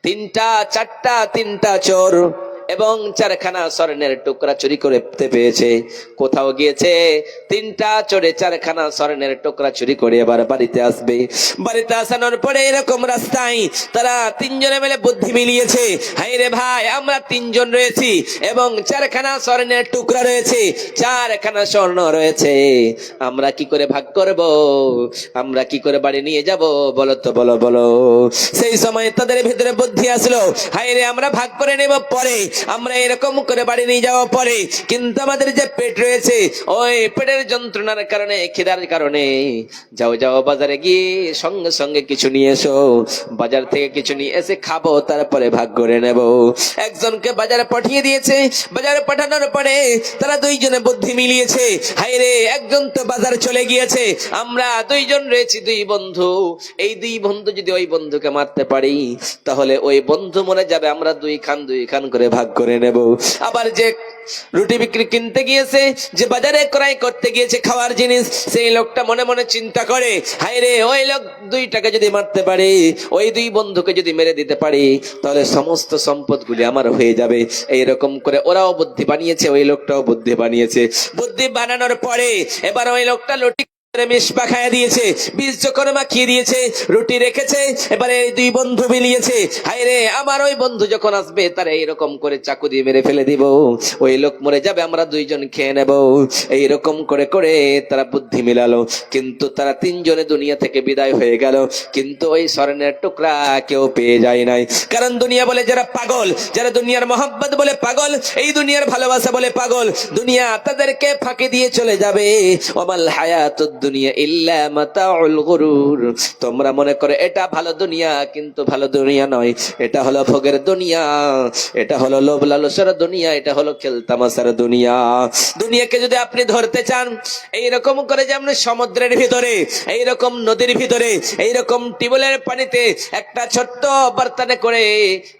3টা চোর এবং 4খানা স্বর্ণের টুকরা চুরি করতে পেয়েছে। কোথাও গিয়েছে, 3টা চোরে 4খানা স্বর্ণের টুকরা চুরি করে এবার বাড়িতে আসবে। বাড়িতে আসানোর পরে এরকম রাস্তায় তারা 3জনে মিলে বুদ্ধি মিলিয়েছে, হাই রে ভাই, আমরা 3জন রয়েছি এবং 4খানা স্বর্ণের টুকরা রয়েছে, 4খানা স্বর্ণ রয়েছে, আমরা কি করে ভাগ করব? আমরা কি করে বাড়ি নিয়ে যাব? বলো তো, বলো বলো। সেই সময় তাদের ভিতরে বুদ্ধি আসলো, হাই রে, আমরা ভাগ করে নেব পরে, আমরা এরকম করে বাড়ি নিয়ে যাওয়া পরে, কিন্তু আমাদের যে পেট রয়েছে, ওই পেটের যন্ত্রণার কারণে, খিদার কারণে, যাও যাও বাজারে গিয়ে সঙ্গে সঙ্গে কিছু নিয়ে এসো, বাজার থেকে কিছু নিয়ে এসে খাবো, তারপরে ভাগ করে নেব। একজনকে বাজারে পাঠিয়ে দিয়েছে, বাজারে পাঠানোর পরে তারা 2জনে বুদ্ধি মিলিয়েছে, হাই রে, একজন তো বাজার চলে গিয়েছে, আমরা 2জন রয়েছি, 2 বন্ধু, এই 2 বন্ধু যদি ওই বন্ধুকে মারতে পারি তাহলে ওই বন্ধু মরে যাবে, আমরা 2 খান করে ভাগ করে নেব। আবার যে রুটি বিক্রি কিনতে গিয়েছে, যে বাজারে ক্রয় করতে গিয়েছে খাওয়ার জিনিস, সেই লোকটা মনে মনে চিন্তা করে, হাই রে, ওই লোক 2 টাকা যদি মারতে পারে, ওই 2 বন্ধুকে যদি মেরে দিতে পারি, তাহলে সমস্ত সম্পদগুলি আমার হয়ে যাবে। এইরকম করে ওরাও বুদ্ধি বানিয়েছে, ওই লোকটাও বুদ্ধি বানিয়েছে। বুদ্ধি বানানোর পরে এবার ওই লোকটা লুটি মিশপা খাইয়া দিয়েছে, বীজ যখন মাখিয়ে দিয়েছে, রুটি রেখেছে, এবারে 2 বন্ধু মিলিয়েছে, হাই রে, আমার ওই বন্ধু যখন আসবে তারা এইরকম করে চাকু দিয়ে মেরে ফেলে দিব, ওই লোক মরে যাবে, আমরা 2জন খেয়ে নেব। এইরকম করে করে তারা বুদ্ধি মিলালো, কিন্তু তারা 3জনে দুনিয়া থেকে বিদায় হয়ে গেল, কিন্তু ওই স্বর্ণের টুকরা কেউ পেয়ে যায় নাই। কারণ দুনিয়া বলে যারা পাগল, যারা দুনিয়ার মহব্বত বলে পাগল, এই দুনিয়ার ভালোবাসা বলে পাগল, দুনিয়া তাদেরকে ফাঁকি দিয়ে চলে যাবে। ওয়ামাল হায়াতুদ দুনিয়া ইল্লা মাতাউল গুরুর। তোমরা মনে করে এটা ভালো দুনিয়া, কিন্তু ভালো দুনিয়া নয়, এটা হলো ভোগের দুনিয়া, এটা হলো লোভ লালসার দুনিয়া, এটা হলো খেলতামাশার দুনিয়া। দুনিয়াকে যদি আপনি ধরতে চান, এইরকম করে যেমন সমুদ্রের ভিতরে, এইরকম নদীর ভিতরে, এইরকম টিউবওয়েলের পানিতে একটা ছোট্ট বর্তনে করে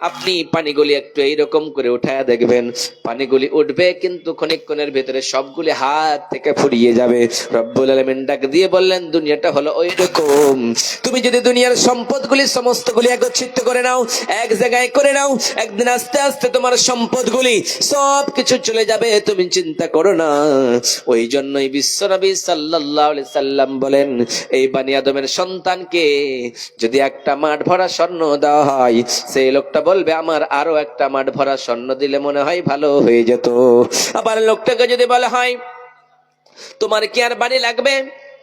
আপনি পানিগুলি একটু এইরকম করে উঠায় দেখবেন, পানিগুলি উঠবে, কিন্তু ক্ষণিকক্ষণের ভিতরে সবগুলি হাত থেকে ফুরিয়ে যাবে। রব্বুল আলামিন ডাক দিয়ে বললেন, দুনিয়াটা হলো ওই রকম, তুমি যদি দুনিয়ার সম্পদগুলি সমস্তগুলি একত্রিত করে নাও, এক জায়গায় করে নাও, একদিন আস্তে আস্তে তোমার সম্পদগুলি সব কিছু চলে যাবে, তুমি চিন্তা করো না। ওই জন্যই বিশ্বনবী সাল্লাল্লাহু আলাইহি সাল্লাম বলেন, এই বানি আদমের সন্তানকে যদি একটা মাঠ ভরা স্বর্ণ দেওয়া হয়, সেই লোকটা বলবে আমার আরো একটা মাঠ ভরা স্বর্ণ দিলে মনে হয় ভালো হয়ে যেত। আবার লোকটাকে যদি বলা হয়, তোমার কি আর বাড়ি লাগবে,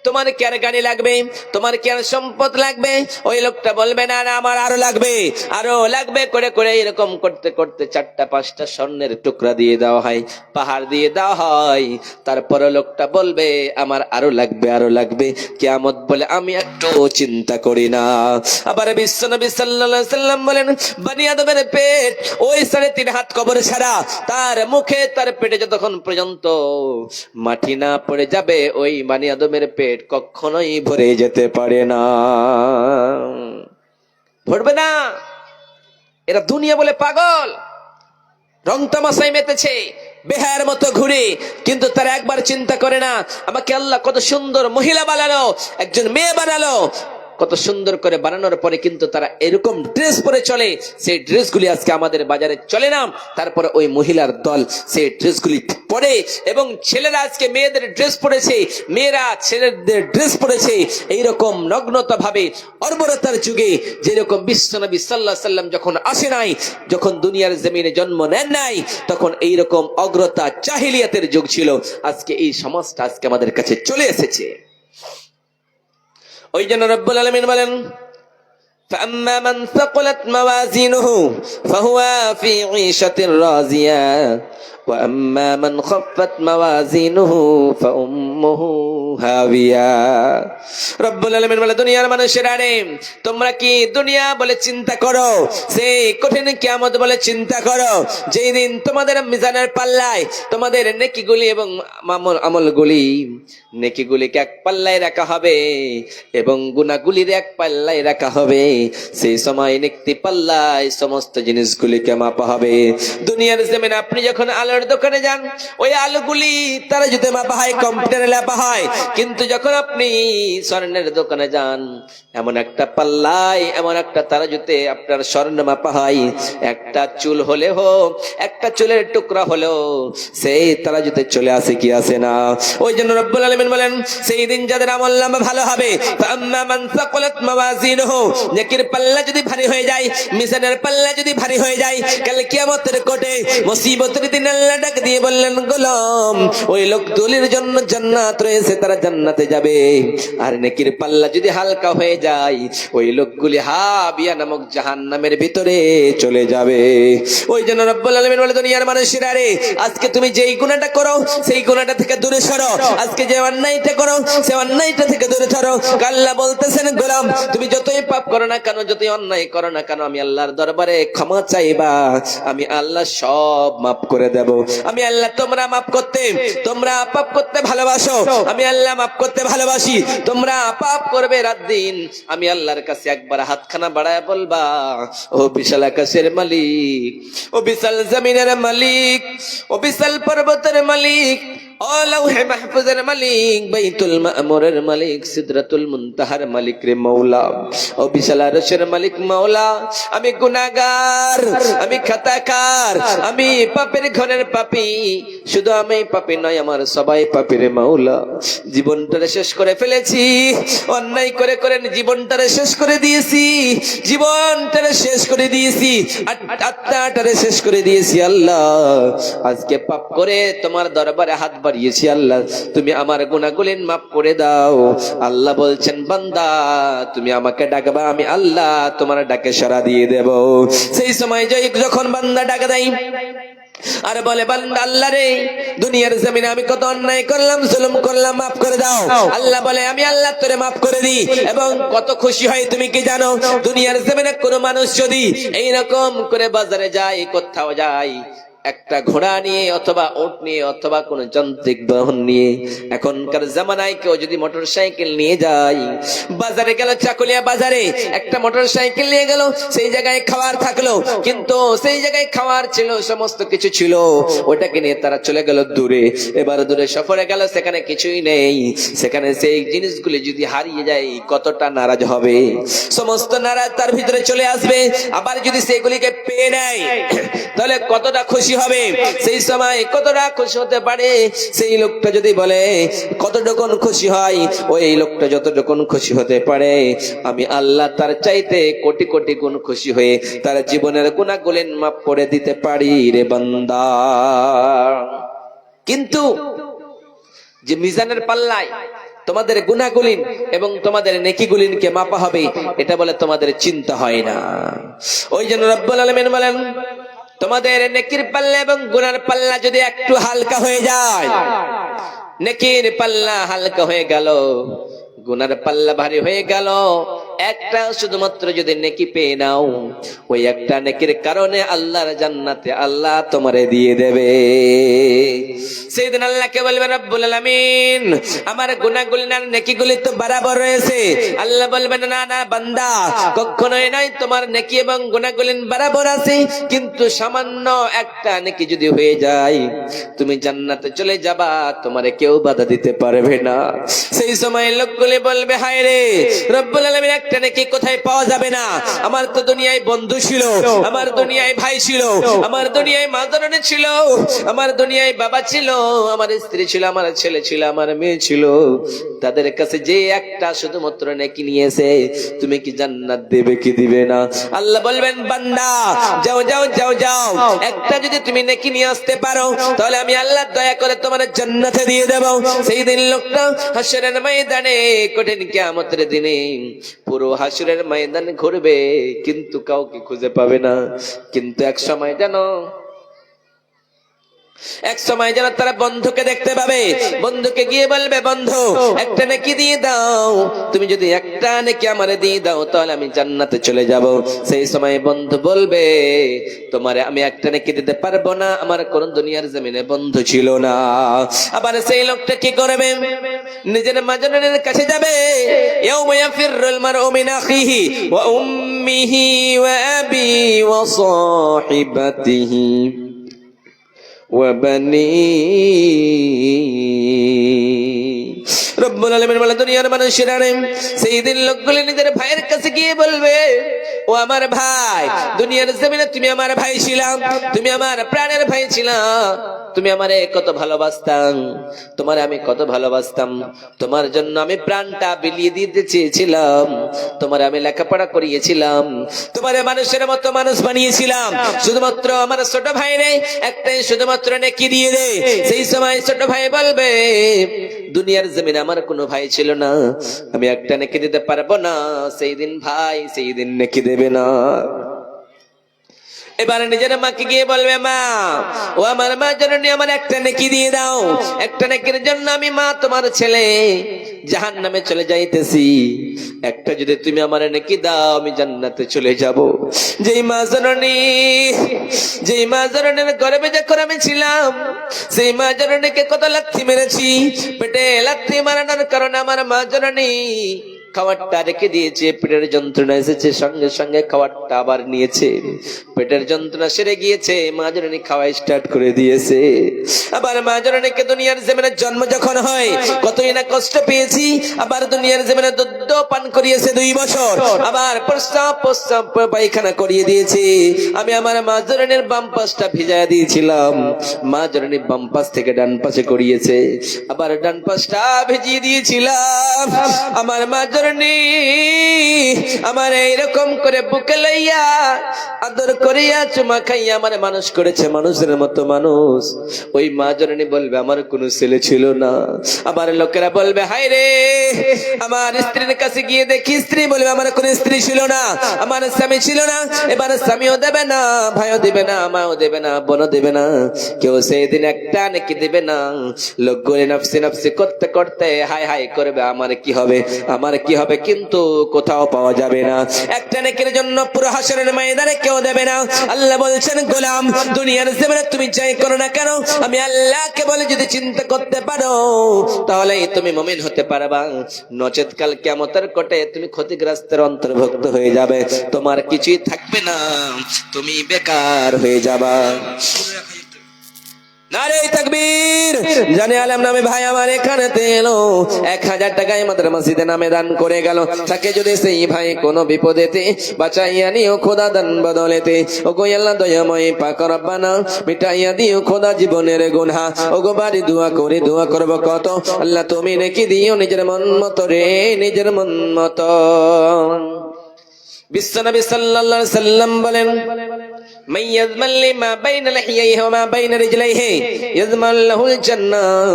তোমার কি আর গাড়ি লাগবে, তোমার কি আর সম্পদ লাগবে, ওই লোকটা বলবে না না আমার আরো লাগবে, আরো লাগবে করে করে এরকম করতে করতে 4-5টা স্বর্ণের টুকরা দিয়ে দেওয়া হয়, পাহাড় দিয়ে দেওয়া হয়। তারপরে লোকটা বলবে আমার আরো লাগবে, আরো লাগবে। কিয়ামত বলে আমি একটু চিন্তা করি না। আবার বিশ্বনবী সাল্লাল্লাহু আলাইহি সাল্লাম বলেন, বানি আদমের পেট ওই 3.5 হাত কবর ছাড়া, তার মুখে তার পেটে যতক্ষণ পর্যন্ত মাটি না পড়ে যাবে, ওই বানি আদমের পেট কখনোই ভরে যেতে পারে না, ভরবে না। এরা দুনিয়া বলে পাগল, রং তামাশায় মেতেছে, বেহার মতো ঘুরে, কিন্তু তারা একবার চিন্তা করে না আমাকে আল্লাহ কত সুন্দর মহিলা বানালো, একজন মেয়ে বানালো, কত সুন্দর করে বানানোর পরে কিন্তু তারা এরকম ড্রেস পরে চলে, সেই ড্রেসগুলি আজকে আমাদের বাজারে চলে না। তারপরে ওই মহিলার দল সেই ড্রেসগুলি পরে, এবং ছেলেরা আজকে মেয়েদের ড্রেস পরেছে, মেয়েরা ছেলেদের ড্রেস পরেছে, এইরকম নগ্নতা ভাবে অর্বরতার যুগে, যেরকম বিশ্বনবী সাল্লাল্লাহু আলাইহি সাল্লাম যখন আসে নাই, যখন দুনিয়ার জমিনে জন্ম নেন নাই, তখন এইরকম অগ্রতা জাহিলিয়াতের যুগ ছিল। আজকে এই সমাজটা আজকে আমাদের কাছে চলে এসেছে। ওই জন্য রব্বুল আলামিন বলেন, فأما من ثقلت موازينه فهو في عيشة راضية وأما من خفت موازينه فأمه হাবিয়া। রব্বুল আলামিন বলে, দুনিয়ার মানুষেরা রে, তোমরা কি দুনিয়া বলে চিন্তা করো, সেই কঠিন কিয়ামত বলে চিন্তা করো, যেই দিন তোমাদের মিজানের পাল্লায় তোমাদের নেকিগুলি এবং আমলগুলি, নেকিগুলিকে এক পাল্লায় রাখা হবে এবং গুনাহগুলির এক পাল্লায় রাখা হবে। সেই সময় নেকি পাল্লায় সমস্ত জিনিসগুলিকে মাপা হবে। দুনিয়ার জমিনে আপনি যখন আলোর দোকানে যান, ওই আলোগুলি তারা যদি মাপা হয়, কম্পিউটারে মাপা হয়, কিন্তু যখন আপনি স্বর্ণের দোকানে যান, এমন একটা পাল্লায়, এমন একটা তারাজুতে আপনার স্বর্ণ মাপা হয়, একটা চুল হলে হোক, একটা চুলের টুকরা হলেও সেই তারাজুতে চলে আসে কি আসে না। ওই জন্য রব্বুল আলামিন বলেন, সেই দিন যাদের আমলনামা ভালো হবে, ফাআম্মা মান সাকালাত মাওয়াজিনুহু, নেকির পাল্লা যদি ভারী হয়ে যায়, মিজানের পাল্লা যদি ভারী হয়ে যায়, কাল কিয়ামতের কোটে মুসিবতের দিন আল্লাহ ডাক দিয়ে বললেন, গোলাম ওই লোকগুলির জন্য জান্নাত রয়েছে, তারা জান্নাতে যাবে। আর নেকির পাল্লা যদি হালকা হয়ে যায়, ওই লোকগুলি হাবিয়া নামক জাহান্নামের ভিতরে চলে যাবে। ওই জন্য রব্বুল আলামিন বলে, দুনিয়ার মানুষেরা রে, আজকে তুমি যেই গুনাহটা করো সেই গুনাহটা থেকে দূরে সরো, আজকে যে অন্যায়টা করো সেই অন্যায়টা থেকে দূরে সরো। আল্লাহ বলতেছেন, গোলাম তুমি যতই পাপ করো না কেন, যতই অন্যায় করো না কেন, আমি আল্লাহর দরবারে ক্ষমা চাইবা, আমি আল্লাহ সব মাফ করে দেব। আমি আল্লাহ, তোমরা মাফ করতে, তোমরা পাপ করতে ভালোবাসো, আমি আল্লাহ মাফ করতে ভালোবাসি। তোমরা পাপ করবে রাত দিন, আমি আল্লাহর কাছে একবার হাতখানা বাড়ায় বলবা, ও বিশাল আকাশের মালিক, ও বিশাল জমিনের মালিক, ও বিশাল পর্বতের মালিক, ও লাউহে মাহফুজের মালিক, বাইতুল মামুরের মালিক, সিদরাতুল মুনতাহার মালিক রে মওলা, ও বিশাল আরশের মালিক মওলা, আমি গুনাহগার, আমি খাতাকার, আমি পাপের ঘরের পাপী। শুধু আমি পাপী নয়, আমার সবাই পাপী রে মওলা। জীবনটারে শেষ করে ফেলেছি, অন্যায় করে করে জীবনটারে শেষ করে দিয়েছি, জীবনটারে শেষ করে দিয়েছি, আত্মাটারে শেষ করে দিয়েছি। আল্লাহ আজকে পাপ করে তোমার দরবারে হাত বাড়িয়েছি, আল্লাহ তুমি আমার গুনাহগুলি মাফ করে দাও। আল্লাহ বলছেন, বান্দা তুমি আমাকে ডাকবা, আমি আল্লাহ তোমার ডাকে সাড়া দিয়ে দেব। সেই সময় যখন বান্দা ডাক দেয় আর বলে, বান্দা আল্লাহ রে, দুনিয়ার জমিনে আমি কত অন্যায় করলাম, জুলুম করলাম, মাফ করে দাও। আল্লাহ বলে, আমি আল্লাহ তোরে মাফ করে দিই। এবং কত খুশি হয় তুমি কি জানো, দুনিয়ার জমিনে কোনো মানুষ যদি এইরকম করে বাজারে যায়, কোথাও যায়, একটা ঘোড়া নিয়ে অথবা উট নিয়ে অথবা কোন যান্ত্রিক বাহন নিয়ে, এখনকার জামানায় কেউ যদি মোটর সাইকেল নিয়ে যায়, বাজারে গেল, চাকুলিয়া বাজারে একটা মোটর সাইকেল নিয়ে গেল, সেই জায়গায় খাবার থাকলো, কিন্তু সেই জায়গায় খাবার ছিল, সমস্ত কিছু ছিল, ওটাকে নিয়ে তারা চলে গেল দূরে। এবার দূরে সফরে গেল, সেখানে কিছুই নেই, সেখানে সেই জিনিসগুলি যদি হারিয়ে যায় কতটা নারাজ হবে, সমস্ত নারাজ তার ভিতরে চলে আসবে। আবার যদি সেগুলিকে পেয়ে নেয় তাহলে কতটা খুশি হবে, সেই সময় কতটা খুশি হতে পারে। সেই লোকটা যদি বলে কতটুকুন খুশি হয়, ওই লোকটা যতটুকুন খুশি হতে পারে, আমি আল্লাহ তার চাইতে কোটি কোটি গুণ খুশি হয়ে তার জীবনের গুনাহগুলি মাফ করে দিতে পারি রে বান্দা। কিন্তু যে মিজানের পাল্লায় তোমাদের গুনাহগুলিন এবং তোমাদের নেকিগুলিনকে মাপা হবে, এটা বলে তোমাদের চিন্তা হয় না। ওই জন্য রব্বুল আলামিন বলেন, তোমাদের নেকির পাল্লা এবং গুনার পাল্লা যদি একটু হালকা হয়ে যায়, নেকির পাল্লা হালকা হয়ে গেল, গুনার পাল্লা ভারী হয়ে গেল, একটা শুধুমাত্র যদি নেকি পেয়ে নাও, ওই একটা নেকির কারণে আল্লাহর জান্নাতে আল্লাহ তোমারে দিয়ে দেবে। সেদিন আল্লাহকে বলবে রব্বুল আলামিন, আমার গুনাহগুলি আর নেকিগুলি তো বরাবর রয়েছে। আল্লাহ বলবেন, না না বান্দা, কখনোই নয়, তোমার নেকি এবং গুনাহগুলি বরাবর আছে, কিন্তু সামান্য একটা নেকি যদি হয়ে যায়, তুমি জান্নাতে চলে যাবা, তোমারে কেউ বাধা দিতে পারবে না। সেই সময় লোকগুলি বলবে, হায় রে রব্বুল আলামিন, একটা নেকি কোথায় পাওয়া যাবে না? আমার তো দুনিয়ায় বন্ধু ছিল, আমার দুনিয়ায় ভাই ছিল, আমার দুনিয়ায় মা জননী ছিল, আমার দুনিয়ায় বাবা ছিল, আমার স্ত্রী ছিল, আমার ছেলে ছিল, আমার মেয়ে ছিল, তাদের কাছে যে একটা শুধুমাত্র নেকি নিয়েছে, তুমি কি জান্নাত দেবে কি দিবে না? আল্লাহ বলবেন, বান্দা যাও যাও যাও যাও, একটা যদি তুমি নেকি নিয়ে আসতে পারো, তাহলে আমি আল্লাহ দয়া করে তোমার জান্নাতে দিয়ে দেব। সেই দিন লোকটা হাসরের ময়দানে, কঠিন কিয়ামতের দিনে পুরো হাসরের ময়দান ঘুরবে, কিন্তু কাউকে খুঁজে পাবে না। কিন্তু এক সময় যেন তারা বন্ধুকে দেখতে পাবে, বন্ধুকে গিয়ে বলবে, বন্ধু একটা নেকি দিয়ে দাও, তুমি যদি একটা নেকি আমারে দিয়ে দাও, তাহলে আমি জান্নাতে চলে যাব। সেই সময় বন্ধু বলবে, তোমারে আমি একটা নেকি দিতে পারবো না, আমার কোন দুনিয়ার জমিনে বন্ধু ছিল না। আবার সেই লোকটা কি করবে? নিজের মাজনের কাছে যাবে, ইয়াউমা ইয়াফিরুল মারউ মিন আখিহি ওয়া উম্মিহি ওয়া আবি ওয়া সাহিবাতিহি রব্বুল আলামিন বলে, দুনিয়ার মানুষেরা সেই দিন লোকগুলি নিজের ভাইয়ের কাছে গিয়ে বলবে, ও আমার ভাই, দুনিয়ার জমিনে তুমি আমার ভাই ছিলাম, তুমি আমার প্রাণের ভাই ছিলাম, তুমি আমারে কত ভালোবাসতাম, তোমারে আমি কত ভালোবাসতাম, তোমার জন্য আমি প্রাণটা বিলিয়ে দিতে চেয়েছিলাম, তোমারে আমি লেখাপড়া করিয়েছিলাম, তোমারে মানুষের মতো মানুষ বানিয়েছিলাম, শুধুমাত্র আমার ছোট ভাই রে একটাই শুধুমাত্র নেকি দিয়ে দে। সেই সময় ছোট ভাই বলবে, দুনিয়ার জমিনে আমার কোনো ভাই ছিল না, আমি একটা নেকি দিতে পারবো না। সেই দিন ভাই সেই দিন নেকি দেবে না। এবারে নিজের মাকে গিয়ে বলবে, মা, ও আমার মা জননী, আমার একটা নেকি দিয়ে দাও, একটা নেকির জন্য আমি মা তোমার ছেলে জাহান্নামে চলে যাইতেছি, একটা যদি তুমি আমার নেকি দাও, আমি জান্নাতে চলে যাব। যেই মা জননীর গর্ভে যখন আমি ছিলাম, সেই মা জননীকে কত লাথি মেরেছি, পেটে লাথি মারানোর কারণে আমার মা জননী খাবারটা রেখে দিয়েছে, পেটের যন্ত্রণা এসেছে, সঙ্গে সঙ্গে খাবারটা আবার নিয়েছে, পেটের যন্ত্রণা সেরে গিয়েছে, মা জননী খাওয়া স্টার্ট করে দিয়েছে। আবার মা জননীকে দুনিয়ার জমিনে জন্ম যখন হয়, কতই না কষ্ট পেয়েছি, আবার দুনিয়ার জমিনে দুধ পান করিয়েছে 2 বছর, আবার প্রস্রাব পায়খানা করিয়ে দিয়েছে। আমি আমার মা জননীর বাম পাশটা ভিজায় দিয়েছিলাম, মা জননী বাম পাশ থেকে ডান পাশে করিয়েছে, আবার ডান পাশটা ভিজিয়ে দিয়েছিলাম। আমার মা জননী আমার এইরকম করে বুকে লইয়া আদর করিয়া চুমা খাইয়া আমার মানুষ করেছে, মানুষের মতো মানুষ। ওই মা জননী বলবে, আমার কোনো ছেলে ছিল না। আবার লোকেরা বলবে, হায় রে, আমার স্ত্রীর কাছে গিয়ে দেখি, স্ত্রী বলবে, আমার কোনো স্ত্রী ছিল না, আমার স্বামী ছিল না। এবার স্বামীও দেবে না, ভাইও দেবে না, মাও দেবে না, বোনও দেবে না, কেউ সেই দিন একটা নেকি দেবে না। লোকগুলি নফসি নফসি করতে করতে হাই হাই করবে, আমার কি হবে, আমার কি হবে, কিন্তু কোথাও পাওয়া যাবে না। একটা নেকির জন্য পুরো হাসরের ময়দানে কেউ দেবে না। আল্লাহ বলছেন, গোলাম দুনিয়ার জমিনে তুমি যাই করো না কেন, আমি আল্লাহকে বলে যদি চিন্তা করতে পারো তাহলে তুমি মুমিন হতে পারবা, নচেত কাল কিয়ামতের কোটে তুমি ক্ষতিগ্রস্তের অন্তর্ভুক্ত হয়ে যাবে, তোমার কিছুই থাকবে না, তুমি বেকার হয়ে যাবা। নারে তাকবীর। জানে আলম নামে ভাই আমার এখানে এলো, 1000 টাকায় আমাদের মসজিদে নামে দান করে গেল। তাকে যদি সেই ভাই কোনো বিপদেতে বাঁচাইয়া নিও খোদা দান বদলেতে, ও গো আল্লাহ দয়াময় পাক রব্বানা মিটাইয়া দিও খোদা জীবনের গুনাহ। ও গো বাড়ি দোয়া করে দোয়া করব কত, আল্লাহ তুমি নেকি দিও নিজের মন মতো রে, নিজের মন মতো। বিশ্বনবী সাল্লাল্লাহু আলাইহি সাল্লাম বলেন, মান ইয়াজমাল লিমা বাইনা লিহিয়াইহি ওয়া মা বাইনা রিজলাইহি ইয়াজমাল লাহুল জান্নাহ।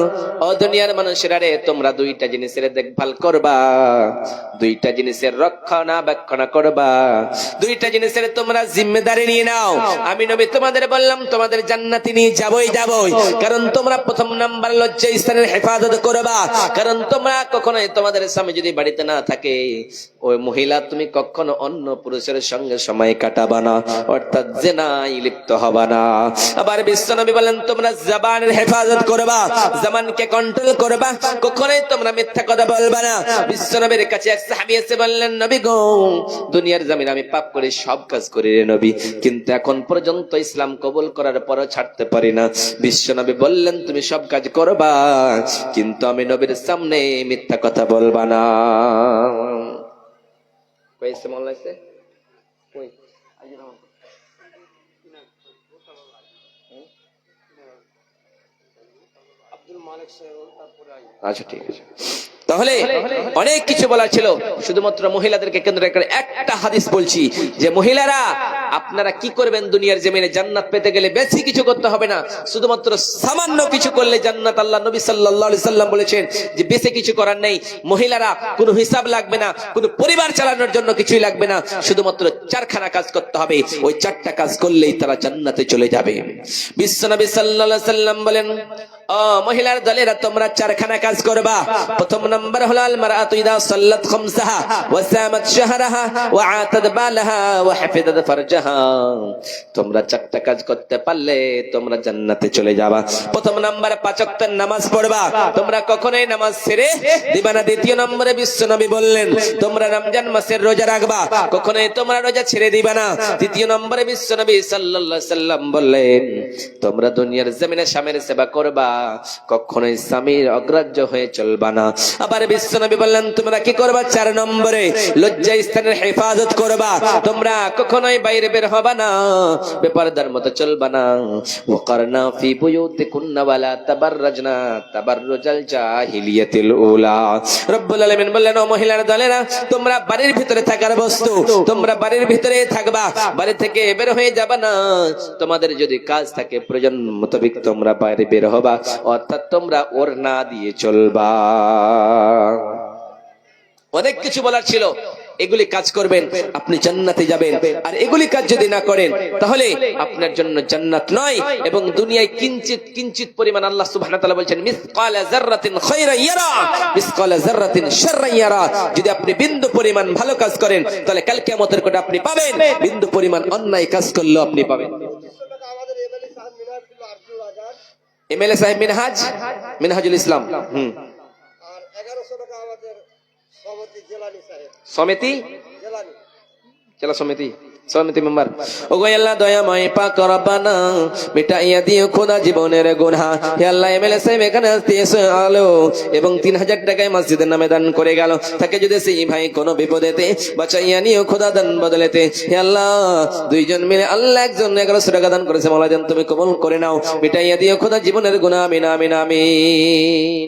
ও দুনিয়ার মানুষেরা রে, তোমরা দুইটা জিনিসের দেখভাল করবা, দুইটা জিনিসের রক্ষণাবেক্ষণ করবা, দুইটা জিনিসের তোমরা জিম্মেদারি নিয়ে নাও। আমি নবী তোমাদের বললাম তোমাদের জান্নাতে নিয়ে যাবই। কারণ তোমরা প্রথম নাম্বার লজ্জা স্থানের হেফাজত করবা। কারণ তোমরা কখনোই তোমাদের স্বামী যদি বাড়িতে না থাকে, ওই মহিলা তুমি কখনো অন্য পুরুষের সঙ্গে সময় কাটাবা না, অর্থাৎ জিনায় লিপ্ত হবা না। আবার বিশ্বনবী বলেন তোমরা জবানের হেফাজত করবা, জবানকে কন্ট্রোল করবা, কখনোই তোমরা মিথ্যা কথা বলবা না। বিশ্বনবীর কাছে এক সাহাবী এসে বললেন, নবী গো দুনিয়ার জমিনে আমি পাপ করে সব কাজ করি রে নবী, কিন্তু এখন পর্যন্ত ইসলাম কবুল করার পরও ছাড়তে পারি না। বিশ্বনবী বললেন তুমি সব কাজ করবা, কিন্তু আমি নবীর সামনে মিথ্যা কথা বলবা না। কইছে মনে লাগছে কই আচ্ছা ঠিক আছে। তাহলে অনেক কিছু বলার ছিল, শুধুমাত্র মহিলাদেরকে কেন্দ্র করে একটা হাদিস বলছি যে মহিলারা আপনারা কি করবেন দুনিয়ার জমিনে জান্নাত পেতে গেলে বেশি কিছু করতে হবে না, শুধুমাত্র সামান্য কিছু করলে জান্নাত। আল্লাহ নবী সাল্লাল্লাহু আলাইহি সাল্লাম বলেছেন যে বেশি কিছু করার নেই। মহিলারা কোনো হিসাব লাগবে না, কোনো পরিবার চালানোর জন্য কিছুই লাগবে না, শুধুমাত্র 4খানা কাজ করতে হবে। ওই 4টা কাজ করলেই তারা জান্নাতে চলে যাবে। বিশ্বনবী সাল্লাল্লাহু আলাইহি সাল্লাম বলেন, ও মহিলার দলেরা তোমরা 4খানা কাজ করবা। প্রথম নাম্বার হলো আল মারআতু ইদা সাল্লাত খামসাহা ওয়া সামাত শাহরাহা ওয়া আতাদ বালাহা ওয়া হাফিজাত ফারজাহা। তোমরা 4টা কাজ করতে পারলে তোমরা জান্নাতে চলে যাবা। প্রথম নাম্বার 5 ওয়াক্তের নামাজ পড়বা, তোমরা কখনোই নামাজ ছেড়ে দিবা না। দ্বিতীয় নম্বরে বিশ্বনবী বললেন তোমরা রমজান মাসের রোজা রাখবা, কখনোই তোমরা রোজা ছেড়ে দিবা না। তৃতীয় নম্বরে বিশ্বনবী সাল্লাল্লাহু আলাইহি সাল্লাম বললেন তোমরা দুনিয়ার জমিনে স্বামীর সেবা করবা, কখনোই স্বামীর অগ্রাহ্য হয়ে চলবা না। আবার বিশ্বনবী বললেন তোমরা কি করবা, 4 নম্বরে লজ্জা স্থানের হেফাজত করবা, তোমরা কখনোই বাইরে বের হবা না, বেপরদার মতো চলবা না। ওয়াকারনা ফি বুয়ুতিকুন্না ওয়ালা তাবাররাজনা তাবাররুজাল জাহিলিয়াতিল উলা। রব্বুল আলামিন বললেন ও মহিলার দলেরা তোমরা বাড়ির ভিতরে থাকার বস্তু, তোমরা বাড়ির ভিতরে থাকবা, বাড়ি থেকে বের হয়ে যাবা না। তোমাদের যদি কাজ থাকে প্রয়োজন মোতাবেক তোমরা বাইরে বের হবা, অর্থাৎ তোমরা ওড়না দিয়ে চলবা। অনেক কিছু বলার ছিল, এগুলি কাজ করবেন আপনি জান্নাতে যাবেন। আর এগুলি কাজ যদি না করেন তাহলে আপনার জন্য জান্নাত নয়, এবং দুনিয়ায় কিঞ্চিত পরিমাণ আল্লাহ সুবহানাহু ওয়া তাআলা বলছেন মিসকালা যাররাতিন খায়রান ইয়ারা মিসকালা যাররাতিন শাররান ইয়ারা। যদি আপনি বিন্দু পরিমাণ ভালো কাজ করেন তাহলে কাল কিয়ামতের কোটে আপনি পাবেন, বিন্দু পরিমাণ অন্যায় কাজ করলেও আপনি পাবেন। এমএলএ সাহেব মিনহাজুল ইসলাম আর 1100 টাকা আমাদের সমিতি জেলা সমিতি মেম্বার। ও গো আল্লাহ দয়াময় পাক রব্বানা মিটাইয়া দিও খোদা জীবনের গুনাহ। হে আল্লাহ এমএলএ সাহেব এখানে এসে আলো এবং 3000 টাকায় মসজিদের নামে দান করে গেল, তাকে যদি সেই ভাই কোনো বিপদেতে বাঁচাইয়া নিও খোদা দান বদলেতে। হে আল্লাহ দুইজন মিলে আল্লাহ একজন 1100 টাকা দান করেছে, মাওলা জান তুমি কবুল করে নাও, মিটাইয়া দিও খোদা জীবনের গুনাহ। আমিন আমিন আমিন।